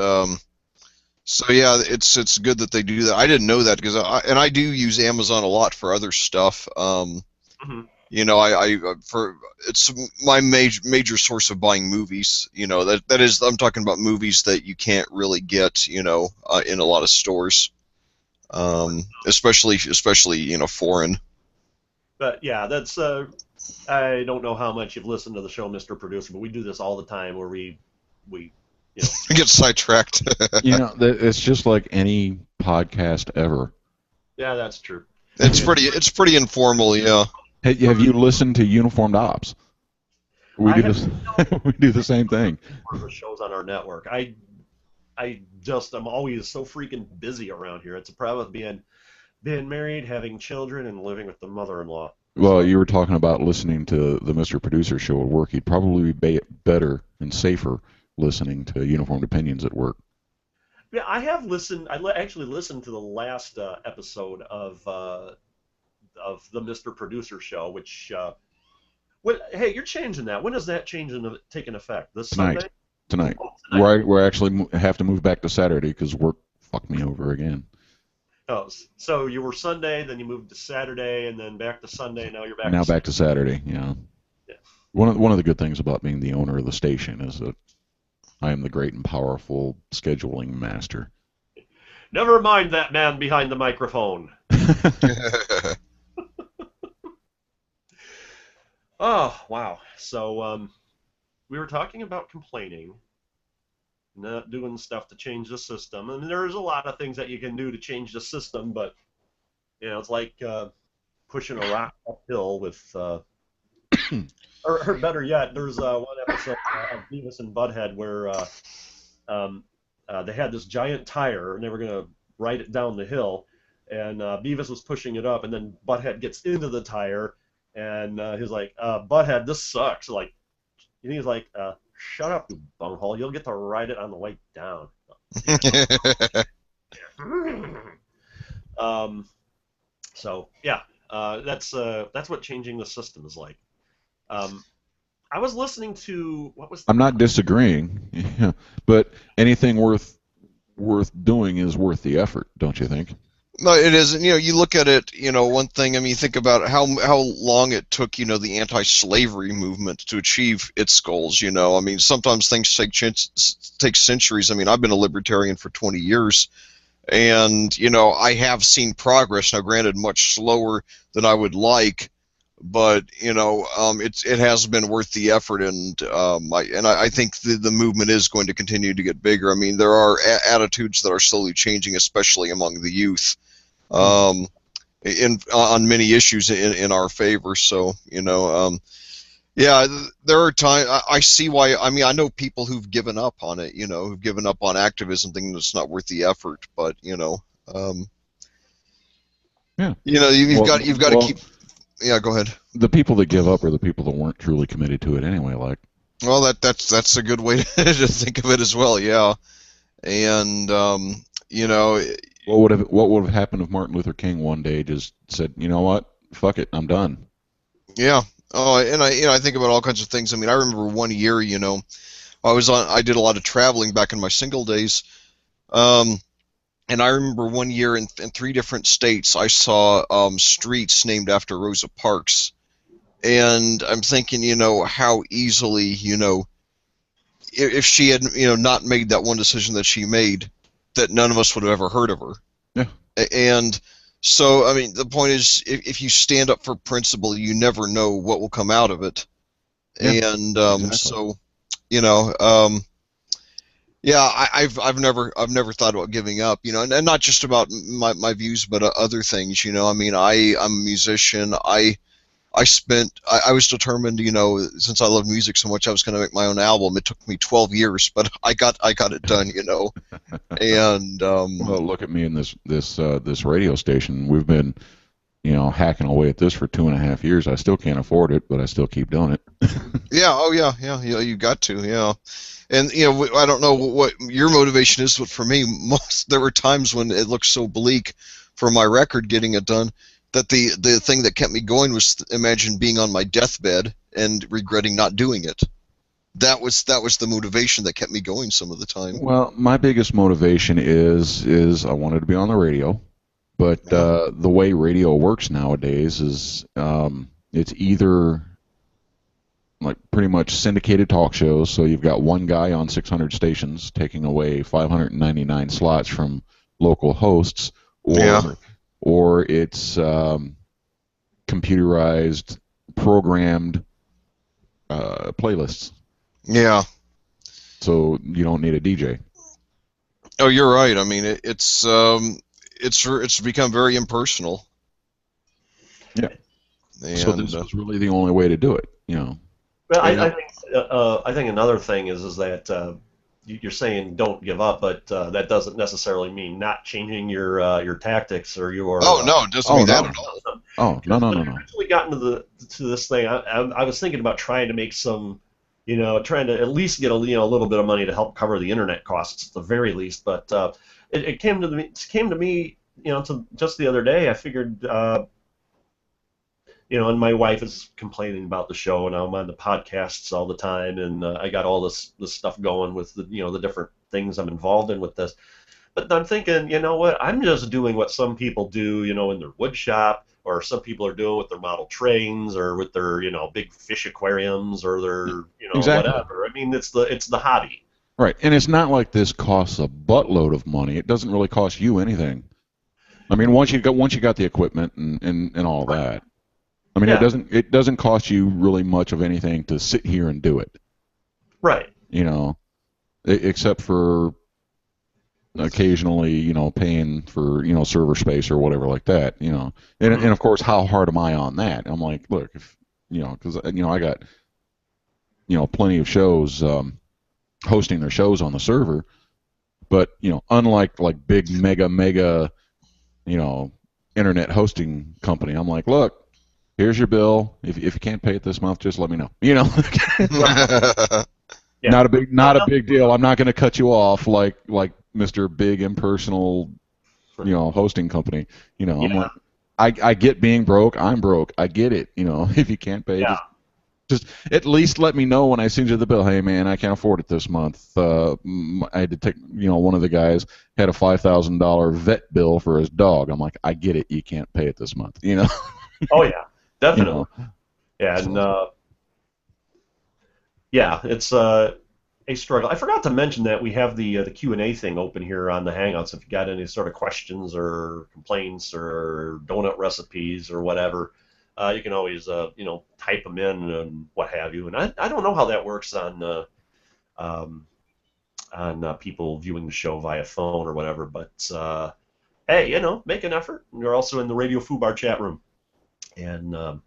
so yeah, it's good that they do that. I didn't know that because I do use Amazon a lot for other stuff. It's my major source of buying movies. That is, I'm talking about movies that you can't really get in a lot of stores, especially foreign. But yeah, that's I don't know how much you've listened to the show, Mr. Producer, but we do this all the time where we get sidetracked. It's just like any podcast ever. Yeah, that's true. It's pretty informal, yeah. Hey, have you listened to Uniformed Ops? We do the same thing. One of the shows on our network. I'm always so freaking busy around here. It's a problem with being being married, having children, and living with the mother-in-law. Well, you were talking about listening to the Mr. Producer show at work. You'd probably be better and safer listening to Uniformed Opinions at work. Yeah, I have listened. Actually listened to the last episode of the Mr. Producer show, which. Hey, you're changing that. When does that change taking effect? This Sunday? Tonight. Oh, tonight. We're actually have to move back to Saturday because work fucked me over again. Oh, so you were Sunday, then you moved to Saturday, and then back to Sunday. Now you're back. Now back to Saturday. Yeah. One of the good things about being the owner of the station is that I am the great and powerful scheduling master. Never mind that man behind the microphone. Oh, wow. So we were talking about complaining, not doing stuff to change the system. And there's a lot of things that you can do to change the system, but, you know, it's like pushing a rock uphill with, or better yet, there's one episode of Beavis and Butthead where they had this giant tire, and they were going to ride it down the hill, and Beavis was pushing it up, and then Butthead gets into the tire, and he's like, Butthead, this sucks. Like, and he's like, shut up, you bunghole. You'll get to ride it on the way down. So yeah, that's what changing the system is like. I was listening to I'm not disagreeing, but anything worth doing is worth the effort, don't you think? No, it isn't. You know, you look at it, you know, one thing, I mean, think about how long it took, you know, the anti-slavery movement to achieve its goals, you know. I mean, sometimes things take centuries. I mean, I've been a libertarian for 20 years, and, you know, I have seen progress, now granted much slower than I would like, but, you know, it has been worth the effort, and I think the movement is going to continue to get bigger. I mean, there are attitudes that are slowly changing, especially among the youth, on many issues in our favor. So, you know, yeah, there are times I see why. I mean, I know people who've given up on it, you know, who've given up on activism, thinking it's not worth the effort. But, you know, yeah, you know, you've got to keep. Yeah, go ahead. The people that give up are the people that weren't truly committed to it anyway. Like, well, that's a good way to think of it as well. Yeah, and you know, what would have happened if Martin Luther King one day just said, you know what, fuck it, I'm done. Yeah. Oh, and I think about all kinds of things. I mean, I remember one year, you know, I did a lot of traveling back in my single days. And I remember one year in 3 different states, I saw streets named after Rosa Parks. And I'm thinking, you know, how easily, you know, if she had, you know, not made that one decision that she made, that none of us would have ever heard of her. Yeah. And so, I mean, the point is, if you stand up for principle, you never know what will come out of it. Yeah, and exactly. So, you know, yeah, I've never thought about giving up, you know, and not just about my views, but other things, you know. I mean, I'm a musician. I was determined, you know, since I love music so much, I was going to make my own album. It took me 12 years, but I got it done, you know. And well, look at me in this radio station. We've been, you know, hacking away at this for 2.5 years. I still can't afford it, but I still keep doing it. Yeah. Oh, yeah. You got to. Yeah. And, you know, I don't know what your motivation is, but for me, there were times when it looked so bleak for my record getting it done that the thing that kept me going was imagine being on my deathbed and regretting not doing it. That was the motivation that kept me going some of the time. Well, my biggest motivation is I wanted to be on the radio, but the way radio works nowadays is it's either like pretty much syndicated talk shows, so you've got one guy on 600 stations taking away 599 slots from local hosts, or it's computerized, programmed playlists. Yeah. So you don't need a DJ. Oh, you're right. I mean, it's become very impersonal. Yeah. And, so this is really the only way to do it, you know. Well, I think another thing is that you're saying don't give up, but that doesn't necessarily mean not changing your tactics or your. Oh no, it doesn't mean that at all. Oh no. When I originally got into this thing, I was thinking about trying to make some, trying to at least get a little bit of money to help cover the internet costs at the very least. But it came to me, just the other day. I figured, and my wife is complaining about the show, and I'm on the podcasts all the time, and I got all this stuff going with the different things I'm involved in with this. But I'm thinking, you know what? I'm just doing what some people do, in their wood shop, or some people are doing with their model trains, or with their, big fish aquariums, or their, Exactly. whatever. I mean, it's the hobby. Right, and it's not like this costs a buttload of money. It doesn't really cost you anything. I mean, once you got the equipment and all that. I mean, Yeah. it doesn't cost you really much of anything to sit here and do it. Right. Except for occasionally, paying for, server space or whatever like that, And of course, how hard am I on that? I'm like, look, if, because, I got, plenty of shows hosting their shows on the server, but, unlike like big mega, internet hosting company, I'm like, look, here's your bill. If you can't pay it this month, just let me know. Yeah. Not a big deal. I'm not going to cut you off like Mr. Big Impersonal, hosting company. I'm Yeah. like, I get being broke. I'm broke. I get it. If you can't pay, Yeah. just at least let me know when I send you the bill. Hey man, I can't afford it this month. I had to take, one of the guys had a $5,000 vet bill for his dog. I'm like, I get it. You can't pay it this month. Oh yeah, definitely. You know. Yeah, and it's a struggle. I forgot to mention that we have the Q&A thing open here on the Hangouts. If you got any sort of questions or complaints or donut recipes or whatever, you can always type them in and what have you. And I don't know how that works on people viewing the show via phone or whatever, but hey, make an effort. You're also in the Radio Fubar chat room. And well,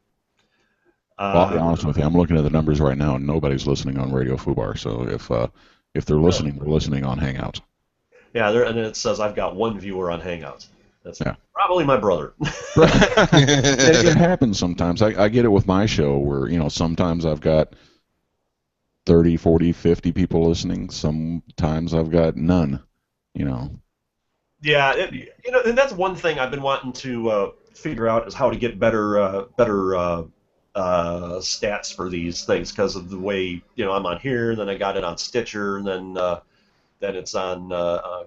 I'll be honest with you. I'm looking at the numbers right now, and nobody's listening on Radio Fubar. So if they're listening, they're listening on Hangouts. Yeah, and it says I've got one viewer on Hangouts. That's probably my brother. It happens sometimes. I get it with my show where, sometimes I've got 30, 40, 50 people listening. Sometimes I've got none, Yeah, and that's one thing I've been wanting to figure out is how to get better stats for these things because of the way I'm on here, then I got it on Stitcher, and then it's on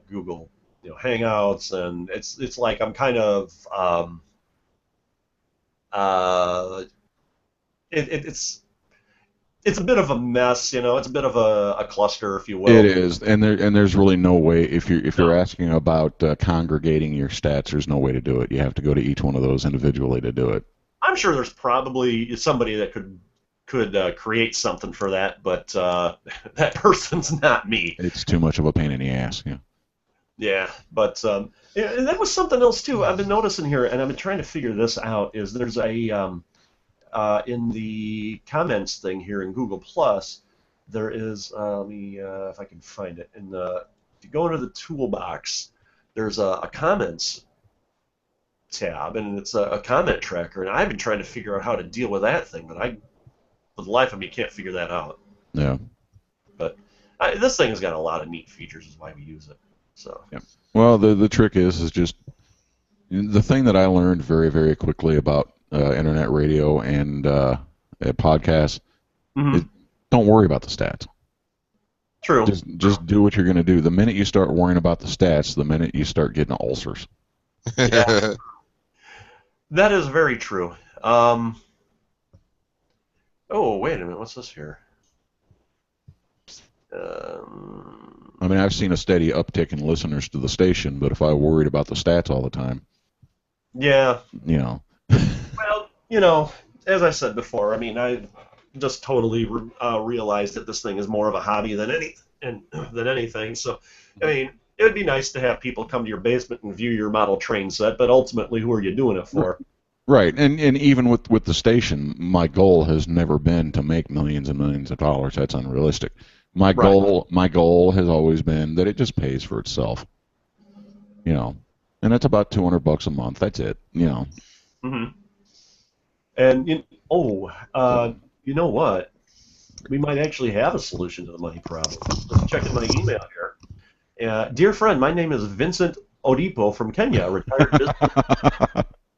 Google Hangouts, and it's like I'm kind of it's a bit of a mess, it's a bit of a cluster, if you will. It is, and there's really no way if you're asking about congregating your stats, there's no way to do it. You have to go to each one of those individually to do it. I'm sure there's probably somebody that could create something for that, but that person's not me. It's too much of a pain in the ass. Yeah. Yeah, but and that was something else too. I've been noticing here, and I've been trying to figure this out. Is there's a in the comments thing here in Google Plus, there is let me if I can find it. If you go into the toolbox, there's a comments tab, and it's a comment tracker, and I've been trying to figure out how to deal with that thing, but for the life of me, can't figure that out. Yeah. But this thing has got a lot of neat features, is why we use it. So. Yeah. Well, the trick is just the thing that I learned very, very quickly about internet radio and podcasts. Mm-hmm. Don't worry about the stats. True. Just do what you're going to do. The minute you start worrying about the stats, the minute you start getting ulcers. Yeah. That is very true. Oh, wait a minute. What's this here? I mean, I've seen a steady uptick in listeners to the station, but if I worried about the stats all the time, yeah, well, as I said before, I mean, I just totally realized that this thing is more of a hobby than anything. So, I mean, it would be nice to have people come to your basement and view your model train set, but ultimately, who are you doing it for? Right, and even with the station, my goal has never been to make millions and millions of dollars. That's unrealistic. My goal has always been that it just pays for itself. You know, and it's about $200 a month. That's it. You know. Mm-hmm. And you know what? We might actually have a solution to the money problem. Just checking my email here. Dear friend, my name is Vincent Odipo from Kenya, retired business.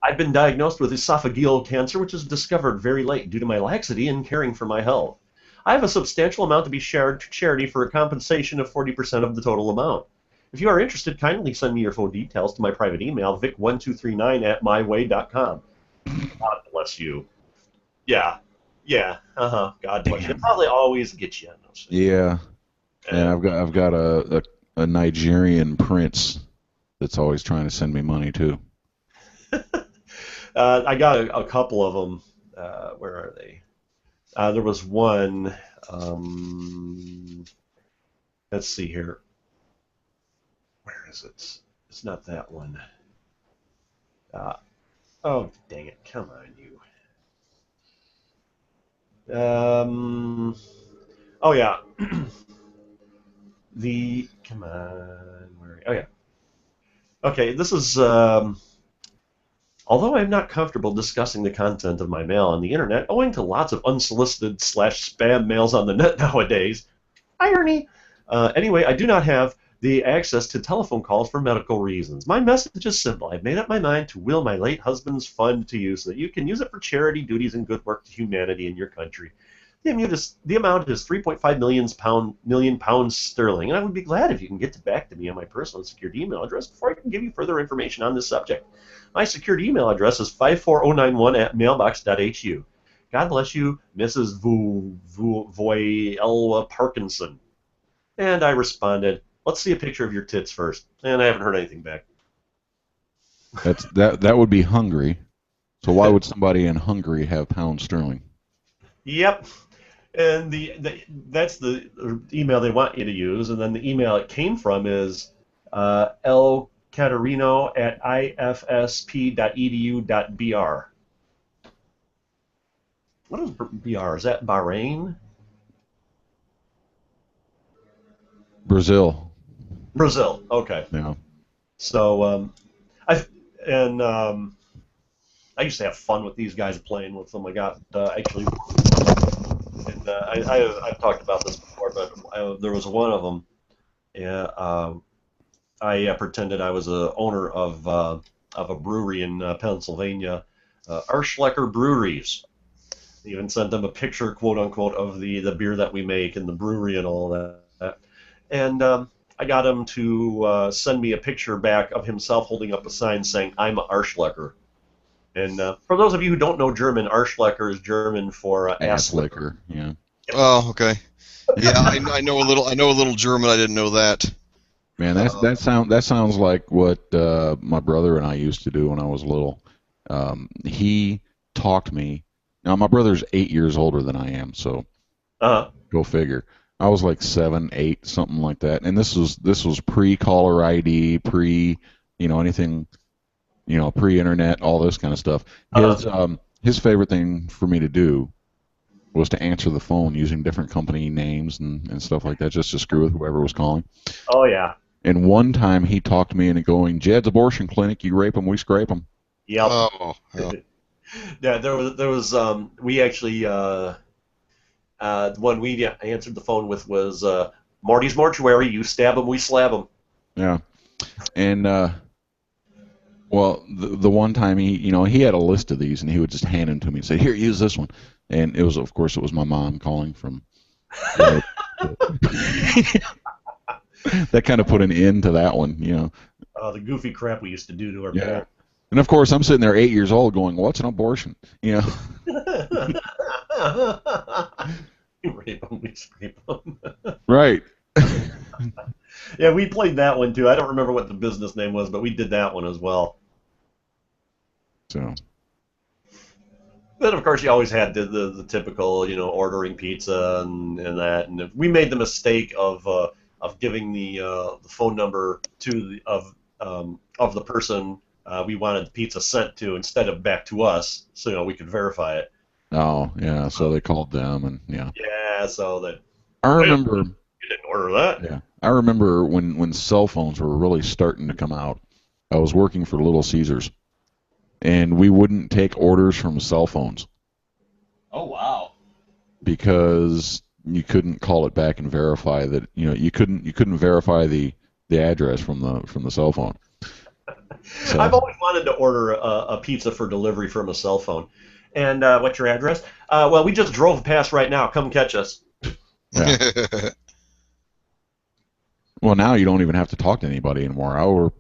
I've been diagnosed with esophageal cancer, which was discovered very late due to my laxity in caring for my health. I have a substantial amount to be shared to charity for a compensation of 40% of the total amount. If you are interested, kindly send me your full details to my private email, vic1239@myway.com. God bless you. Yeah. God bless you. It probably always gets you on those things. Yeah. And I've got a Nigerian prince that's always trying to send me money too. I got a couple of them. Where are they? There was one. Let's see here. Where is it? It's not that one. Oh, dang it. Come on, you. Oh, yeah. Come on. Oh, yeah. Okay, this is, although I'm not comfortable discussing the content of my mail on the internet, owing to lots of unsolicited / spam mails on the net nowadays, irony. Anyway, I do not have the access to telephone calls for medical reasons. My message is simple. I've made up my mind to will my late husband's fund to you so that you can use it for charity duties and good work to humanity in your country. The amount is 3.5 million pounds sterling, and I would be glad if you can get back to me on my personal secured email address before I can give you further information on this subject. My secured email address is 54091@mailbox.hu. God bless you, Mrs. Voyella Parkinson. And I responded, let's see a picture of your tits first. And I haven't heard anything back. That would be Hungary. So why would somebody in Hungary have pound sterling? Yep. And that's the email they want you to use. And then the email it came from is lcaterino@ifsp.edu.br. What is BR? Is that Bahrain? Brazil. Brazil. Okay. Yeah. So I used to have fun with these guys playing with them. I got actually, and I've talked about this before, but there was one of them. Yeah. I pretended I was a owner of a brewery in Pennsylvania, Arschlecker Breweries. Even sent them a picture, quote unquote, of the beer that we make and the brewery and all that. And I got him to send me a picture back of himself holding up a sign saying, "I'm a Arschlecker." And for those of you who don't know German, Arschlecker is German for ass licker. Yeah. Oh, okay. Yeah, I know a little German. I didn't know that. Man, that sounds like what my brother and I used to do when I was little. He taught me. Now my brother's 8 years older than I am, so go figure. I was like 7, 8, something like that, and this was pre-caller ID, anything, pre-internet, all this kind of stuff. His favorite thing for me to do was to answer the phone using different company names and stuff like that, just to screw with whoever was calling. Oh yeah. And one time he talked me into going, "Jed's Abortion Clinic, you rape them, we scrape them." Yep. Oh. Yeah. Yeah, there was we actually the one we answered the phone with was Marty's Mortuary. You stab him, we slab him. Yeah, and well, the one time he had a list of these and he would just hand them to me and say, "Here, use this one," and it was my mom calling from. That kind of put an end to that one, The goofy crap we used to do to our parents. And of course, I'm sitting there 8 years old going, "What's an abortion?" You rape them, we scrape them. Right. Yeah, we played that one too. I don't remember what the business name was, but we did that one as well. So. Then of course you always had the typical, ordering pizza and that. And if we made the mistake of giving the phone number of the person we wanted the pizza sent to instead of back to us, so we could verify it. Oh yeah, so they called them and yeah. Yeah, so that. I remember You didn't order that. Yeah. I remember when cell phones were really starting to come out. I was working for Little Caesars, and we wouldn't take orders from cell phones Oh wow. because you couldn't call it back and verify that, you couldn't verify the address from the cell phone. So, I've always wanted to order a pizza for delivery from a cell phone. And what's your address? Well, we just drove past right now. Come catch us. yeah. Well, now you don't even have to talk to anybody anymore. I order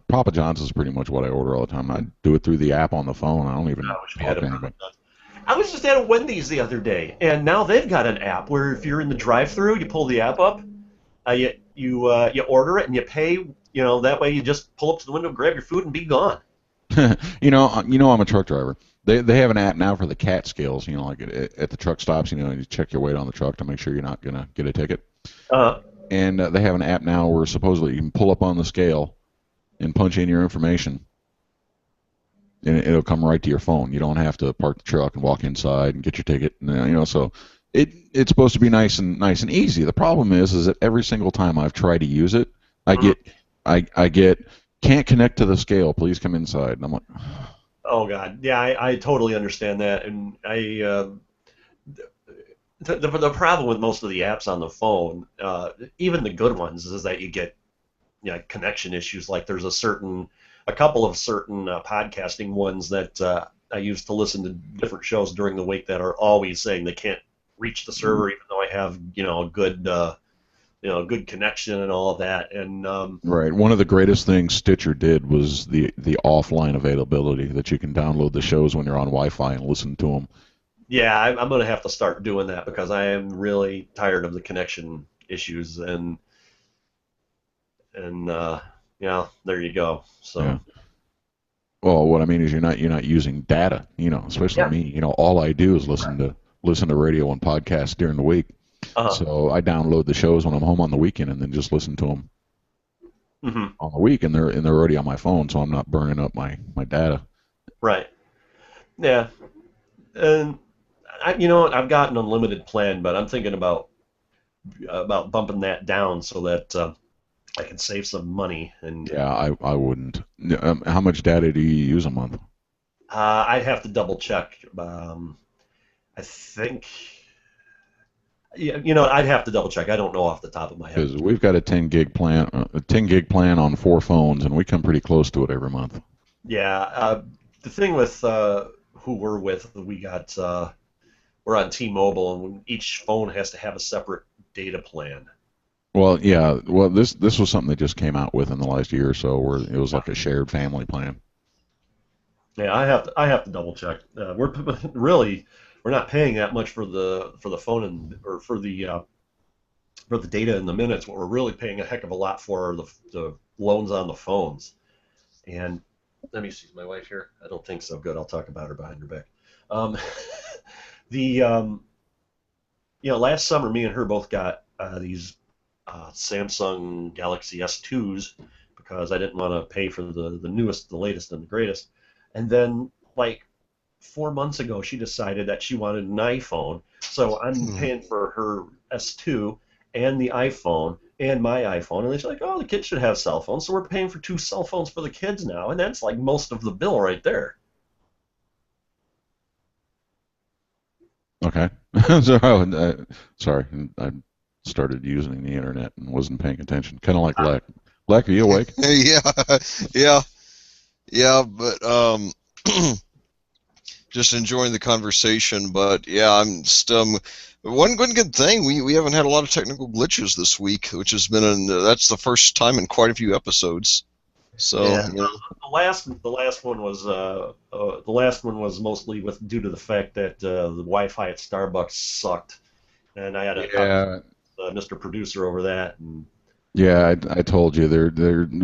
Papa John's is pretty much what I order all the time. I do it through the app on the phone. I don't even I wish we talk had to a anybody. I was just at a Wendy's the other day, and now they've got an app where if you're in the drive-thru, you pull the app up, you order it, and you pay. That way you just pull up to the window, grab your food, and be gone. I'm a truck driver. They have an app now for the CAT scales. Like at the truck stops. You check your weight on the truck to make sure you're not gonna get a ticket. And they have an app now where supposedly you can pull up on the scale and punch in your information, and it'll come right to your phone. You don't have to park the truck and walk inside and get your ticket. So it's supposed to be nice and easy. The problem is that every single time I've tried to use it, I get can't connect to the scale. Please come inside. And I'm like, oh God, yeah, I totally understand that, and the problem with most of the apps on the phone, even the good ones, is that you get connection issues. Like there's a couple of certain podcasting ones that I used to listen to different shows during the week that are always saying they can't reach the server, even though I have a good connection and all of that. And right. One of the greatest things Stitcher did was the offline availability, that you can download the shows when you're on Wi-Fi and listen to them. Yeah, I'm going to have to start doing that because I am really tired of the connection issues, and there you go. So. Yeah. Well, what I mean is you're not using data, especially me. All I do is listen to radio and podcasts during the week. So I download the shows when I'm home on the weekend and then just listen to them on the week, and they're already on my phone, so I'm not burning up my data. Right. Yeah. And I've got an unlimited plan, but I'm thinking about bumping that down so that I can save some money. And yeah, I wouldn't. How much data do you use a month? I'd have to double check. I think. Yeah, I'd have to double check. I don't know off the top of my head. Because we've got a 10 gig plan on 4 phones, and we come pretty close to it every month. Yeah. The thing with who we're with, we're on T-Mobile, and each phone has to have a separate data plan. Well, yeah. Well, this was something they just came out with in the last year or so, where it was like a shared family plan. Yeah, I have to double check. We're not paying that much for the phone or for the data in the minutes. What we're really paying a heck of a lot for are the loans on the phones. And let me see, is my wife here? I don't think so. Good, I'll talk about her behind her back. Last summer, me and her both got these Samsung Galaxy S2s because I didn't want to pay for the newest, the latest, and the greatest. And then, 4 months ago, she decided that she wanted an iPhone, so I'm paying for her S2 and the iPhone and my iPhone, and she's like, oh, the kids should have cell phones, so we're paying for 2 cell phones for the kids now, and that's most of the bill right there. Okay. Sorry, I started using the internet and wasn't paying attention. Kind of like Leck. Leck, are you awake? Yeah, but just enjoying the conversation. But yeah, I'm still one good thing. We haven't had a lot of technical glitches this week, which has been that's the first time in quite a few episodes. So yeah. The last one was mostly due to the fact that the Wi-Fi at Starbucks sucked, and I had to talk to Mr. Producer over that. And yeah, I told you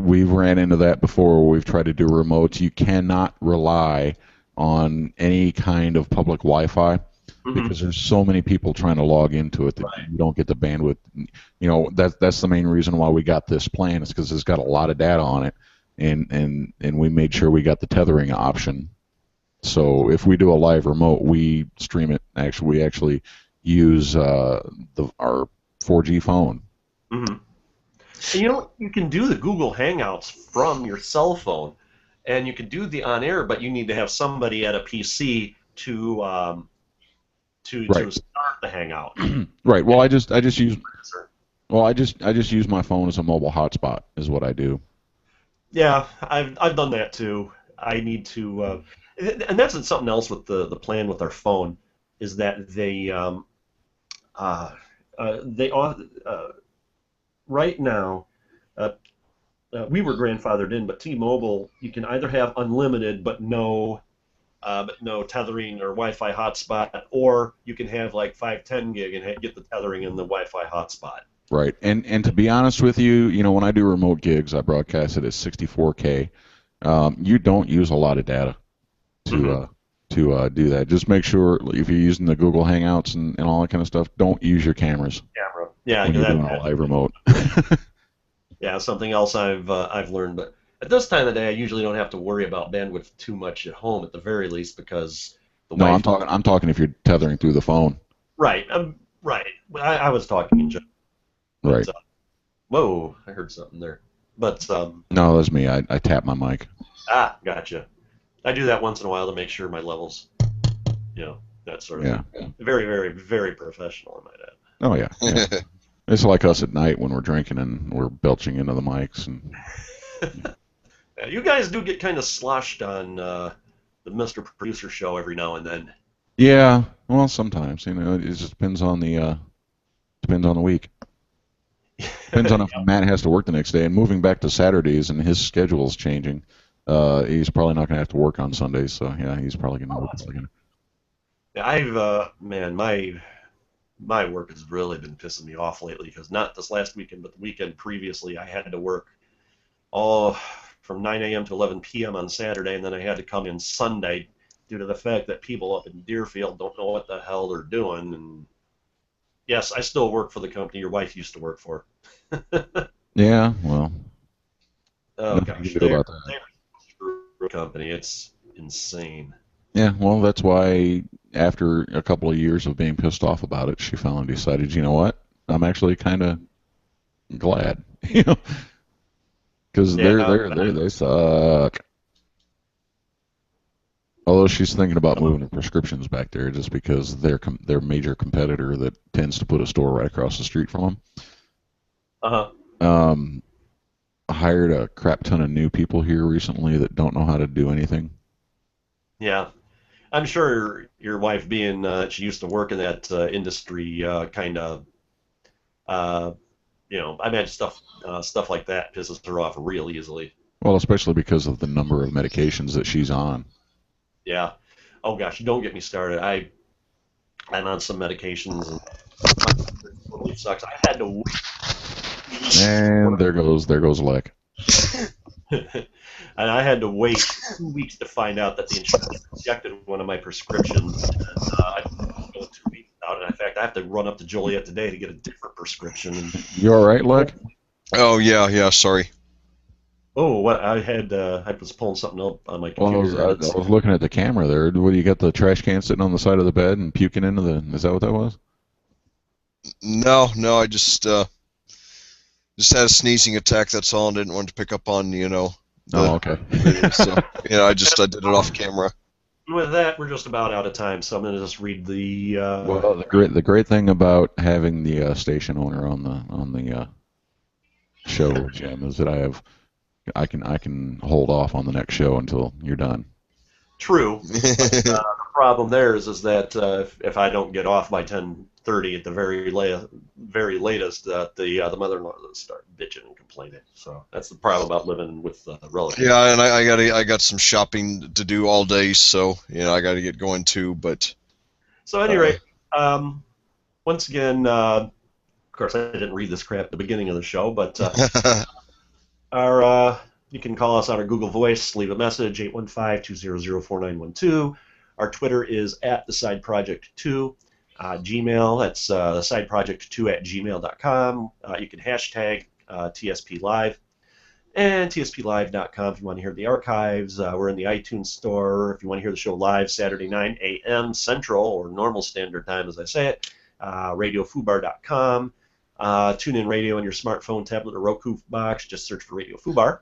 we've ran into that before. Where we've tried to do remotes. You cannot rely on any kind of public Wi-Fi because there's so many people trying to log into it that you don't get the bandwidth. That's the main reason why we got this plan, is because it's got a lot of data on it, and we made sure we got the tethering option. So if we do a live remote, we stream it. We actually use our 4G phone. Mm-hmm. And you know, you can do the Google Hangouts from your cell phone, and you can do the on air, but you need to have somebody at a PC to start the Hangout. Right. Well, I just use I just use my phone as a mobile hotspot is what I do. Yeah, I've done that too. I need to, and that's something else with the plan with our phone is that they right now we were grandfathered in, but T-Mobile you can either have unlimited but no tethering or Wi-Fi hotspot, or you can have like 510 gig and get the tethering and the Wi-Fi hotspot. Right, and to be honest with you, you know, when I do remote gigs, I broadcast it at 64K. You don't use a lot of data to do that. Just make sure if you're using the Google Hangouts and all that kind of stuff, don't use your cameras. Camera, yeah, when you're doing a live remote. Yeah, something else I've learned, but at this time of the day, I usually don't have to worry about bandwidth too much at home, at the very least, because the Wi-Fi. I'm talking if you're tethering through the phone. Right, right. I was talking in general. Right. Whoa, I heard something there. But no, that's me. I tap my mic. Ah, gotcha. I do that once in a while to make sure my levels, you know, that sort of thing. Very, very, very professional, I might add. Oh yeah. It's like us at night when we're drinking and we're belching into the mics and. Yeah, you guys do get kind of sloshed on the Mr. Producer show every now and then. Yeah, well, sometimes, you know, it just depends on the week. Depends on if Matt has to work the next day. And moving back to Saturdays and his schedule is changing, he's probably not going to have to work on Sundays. So yeah, he's probably going to work again. Yeah, man, my work has really been pissing me off lately because not this last weekend, but the weekend previously, I had to work from 9 a.m. to 11 p.m. on Saturday, and then I had to come in Sunday due to the fact that people up in Deerfield don't know what the hell they're doing. And yes, I still work for the company your wife used to work for. Yeah, well. Oh gosh, they're a company. It's insane. Yeah, well, that's why after a couple of years of being pissed off about it, she finally decided, you know what? I'm actually kind of glad, you know. Because they suck. Although she's thinking about moving her prescriptions back there just because their major competitor that tends to put a store right across the street from them. Hired a crap ton of new people here recently that don't know how to do anything. Yeah. I'm sure your wife, being she used to work in that industry, kind of, you know, I imagine stuff like that pisses her off real easily. Well, especially because of the number of medications that she's on. Yeah. Oh gosh, don't get me started. I'm on some medications and it totally sucks. I had to wait. And there goes Leck. And I had to wait 2 weeks to find out that the insurance rejected one of my prescriptions. And I go 2 weeks out. And in fact, I have to run up to Joliet today to get a different prescription. You all right, Leck? Oh yeah. Sorry. Oh, what I was pulling something up on my computer. Well, I was looking at the camera there. What do you got? The trash can sitting on the side of the bed and puking into the? Is that what that was? No. I just had a sneezing attack. That's all. I didn't want to pick up on okay. Video, so I did it off camera. With that, we're just about out of time, so I'm going to just read the. Well, the great thing about having the station owner on the show, Jim, is that I can hold off on the next show until you're done. True. But, the problem there is that if I don't get off by 10:30 at the very latest, the mother-in-law will start bitching and complaining. So that's the problem about living with relatives. Yeah, and I got some shopping to do all day, so I got to get going too. But so at any rate, once again, of course I didn't read this crap at the beginning of the show, but you can call us on our Google Voice, leave a message, 815-200-4912. Our Twitter is @thesideproject2. Gmail, that's thesideproject2@gmail.com. You can hashtag TSP Live. And TSPLive.com if you want to hear the archives. We're in the iTunes store. If you want to hear the show live, Saturday 9 a.m. Central, or normal standard time as I say it. RadioFubar.com. TuneIn Radio on your smartphone, tablet, or Roku box. Just search for Radio Fubar.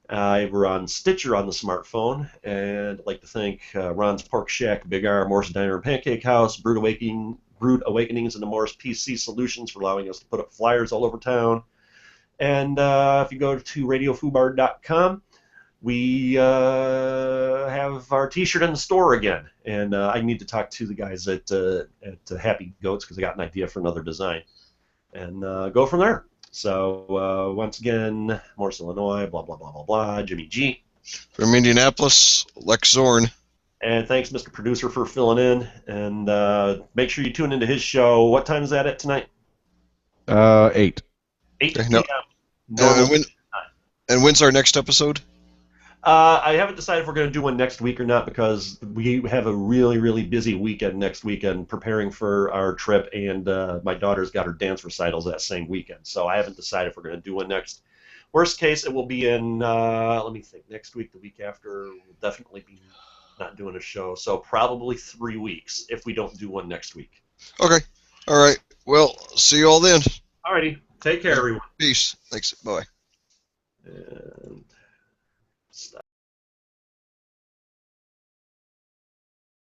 We're on Stitcher on the smartphone, and I'd like to thank Ron's Pork Shack, Big R, Morris Diner and Pancake House, Brood Awakenings, and the Morris PC Solutions for allowing us to put up flyers all over town. And if you go to radiofubar.com, we have our T-shirt in the store again, and I need to talk to the guys at Happy Goats because I got an idea for another design, and go from there. So once again, Morris, Illinois, blah blah blah blah blah. Jimmy G from Indianapolis, Lex Zorn. And thanks, Mr. Producer, for filling in. And make sure you tune into his show. What time is that at tonight? 8. 8 Okay, p.m. And when's our next episode? I haven't decided if we're going to do one next week or not because we have a really, really busy weekend next weekend preparing for our trip, and my daughter's got her dance recitals that same weekend. So I haven't decided if we're going to do one next. Worst case, it will be in, let me think, next week, the week after, we'll definitely be not doing a show. So probably 3 weeks if we don't do one next week. Okay. All right. Well, see you all then. All righty. Take care, everyone. Peace. Thanks. Bye. And stop.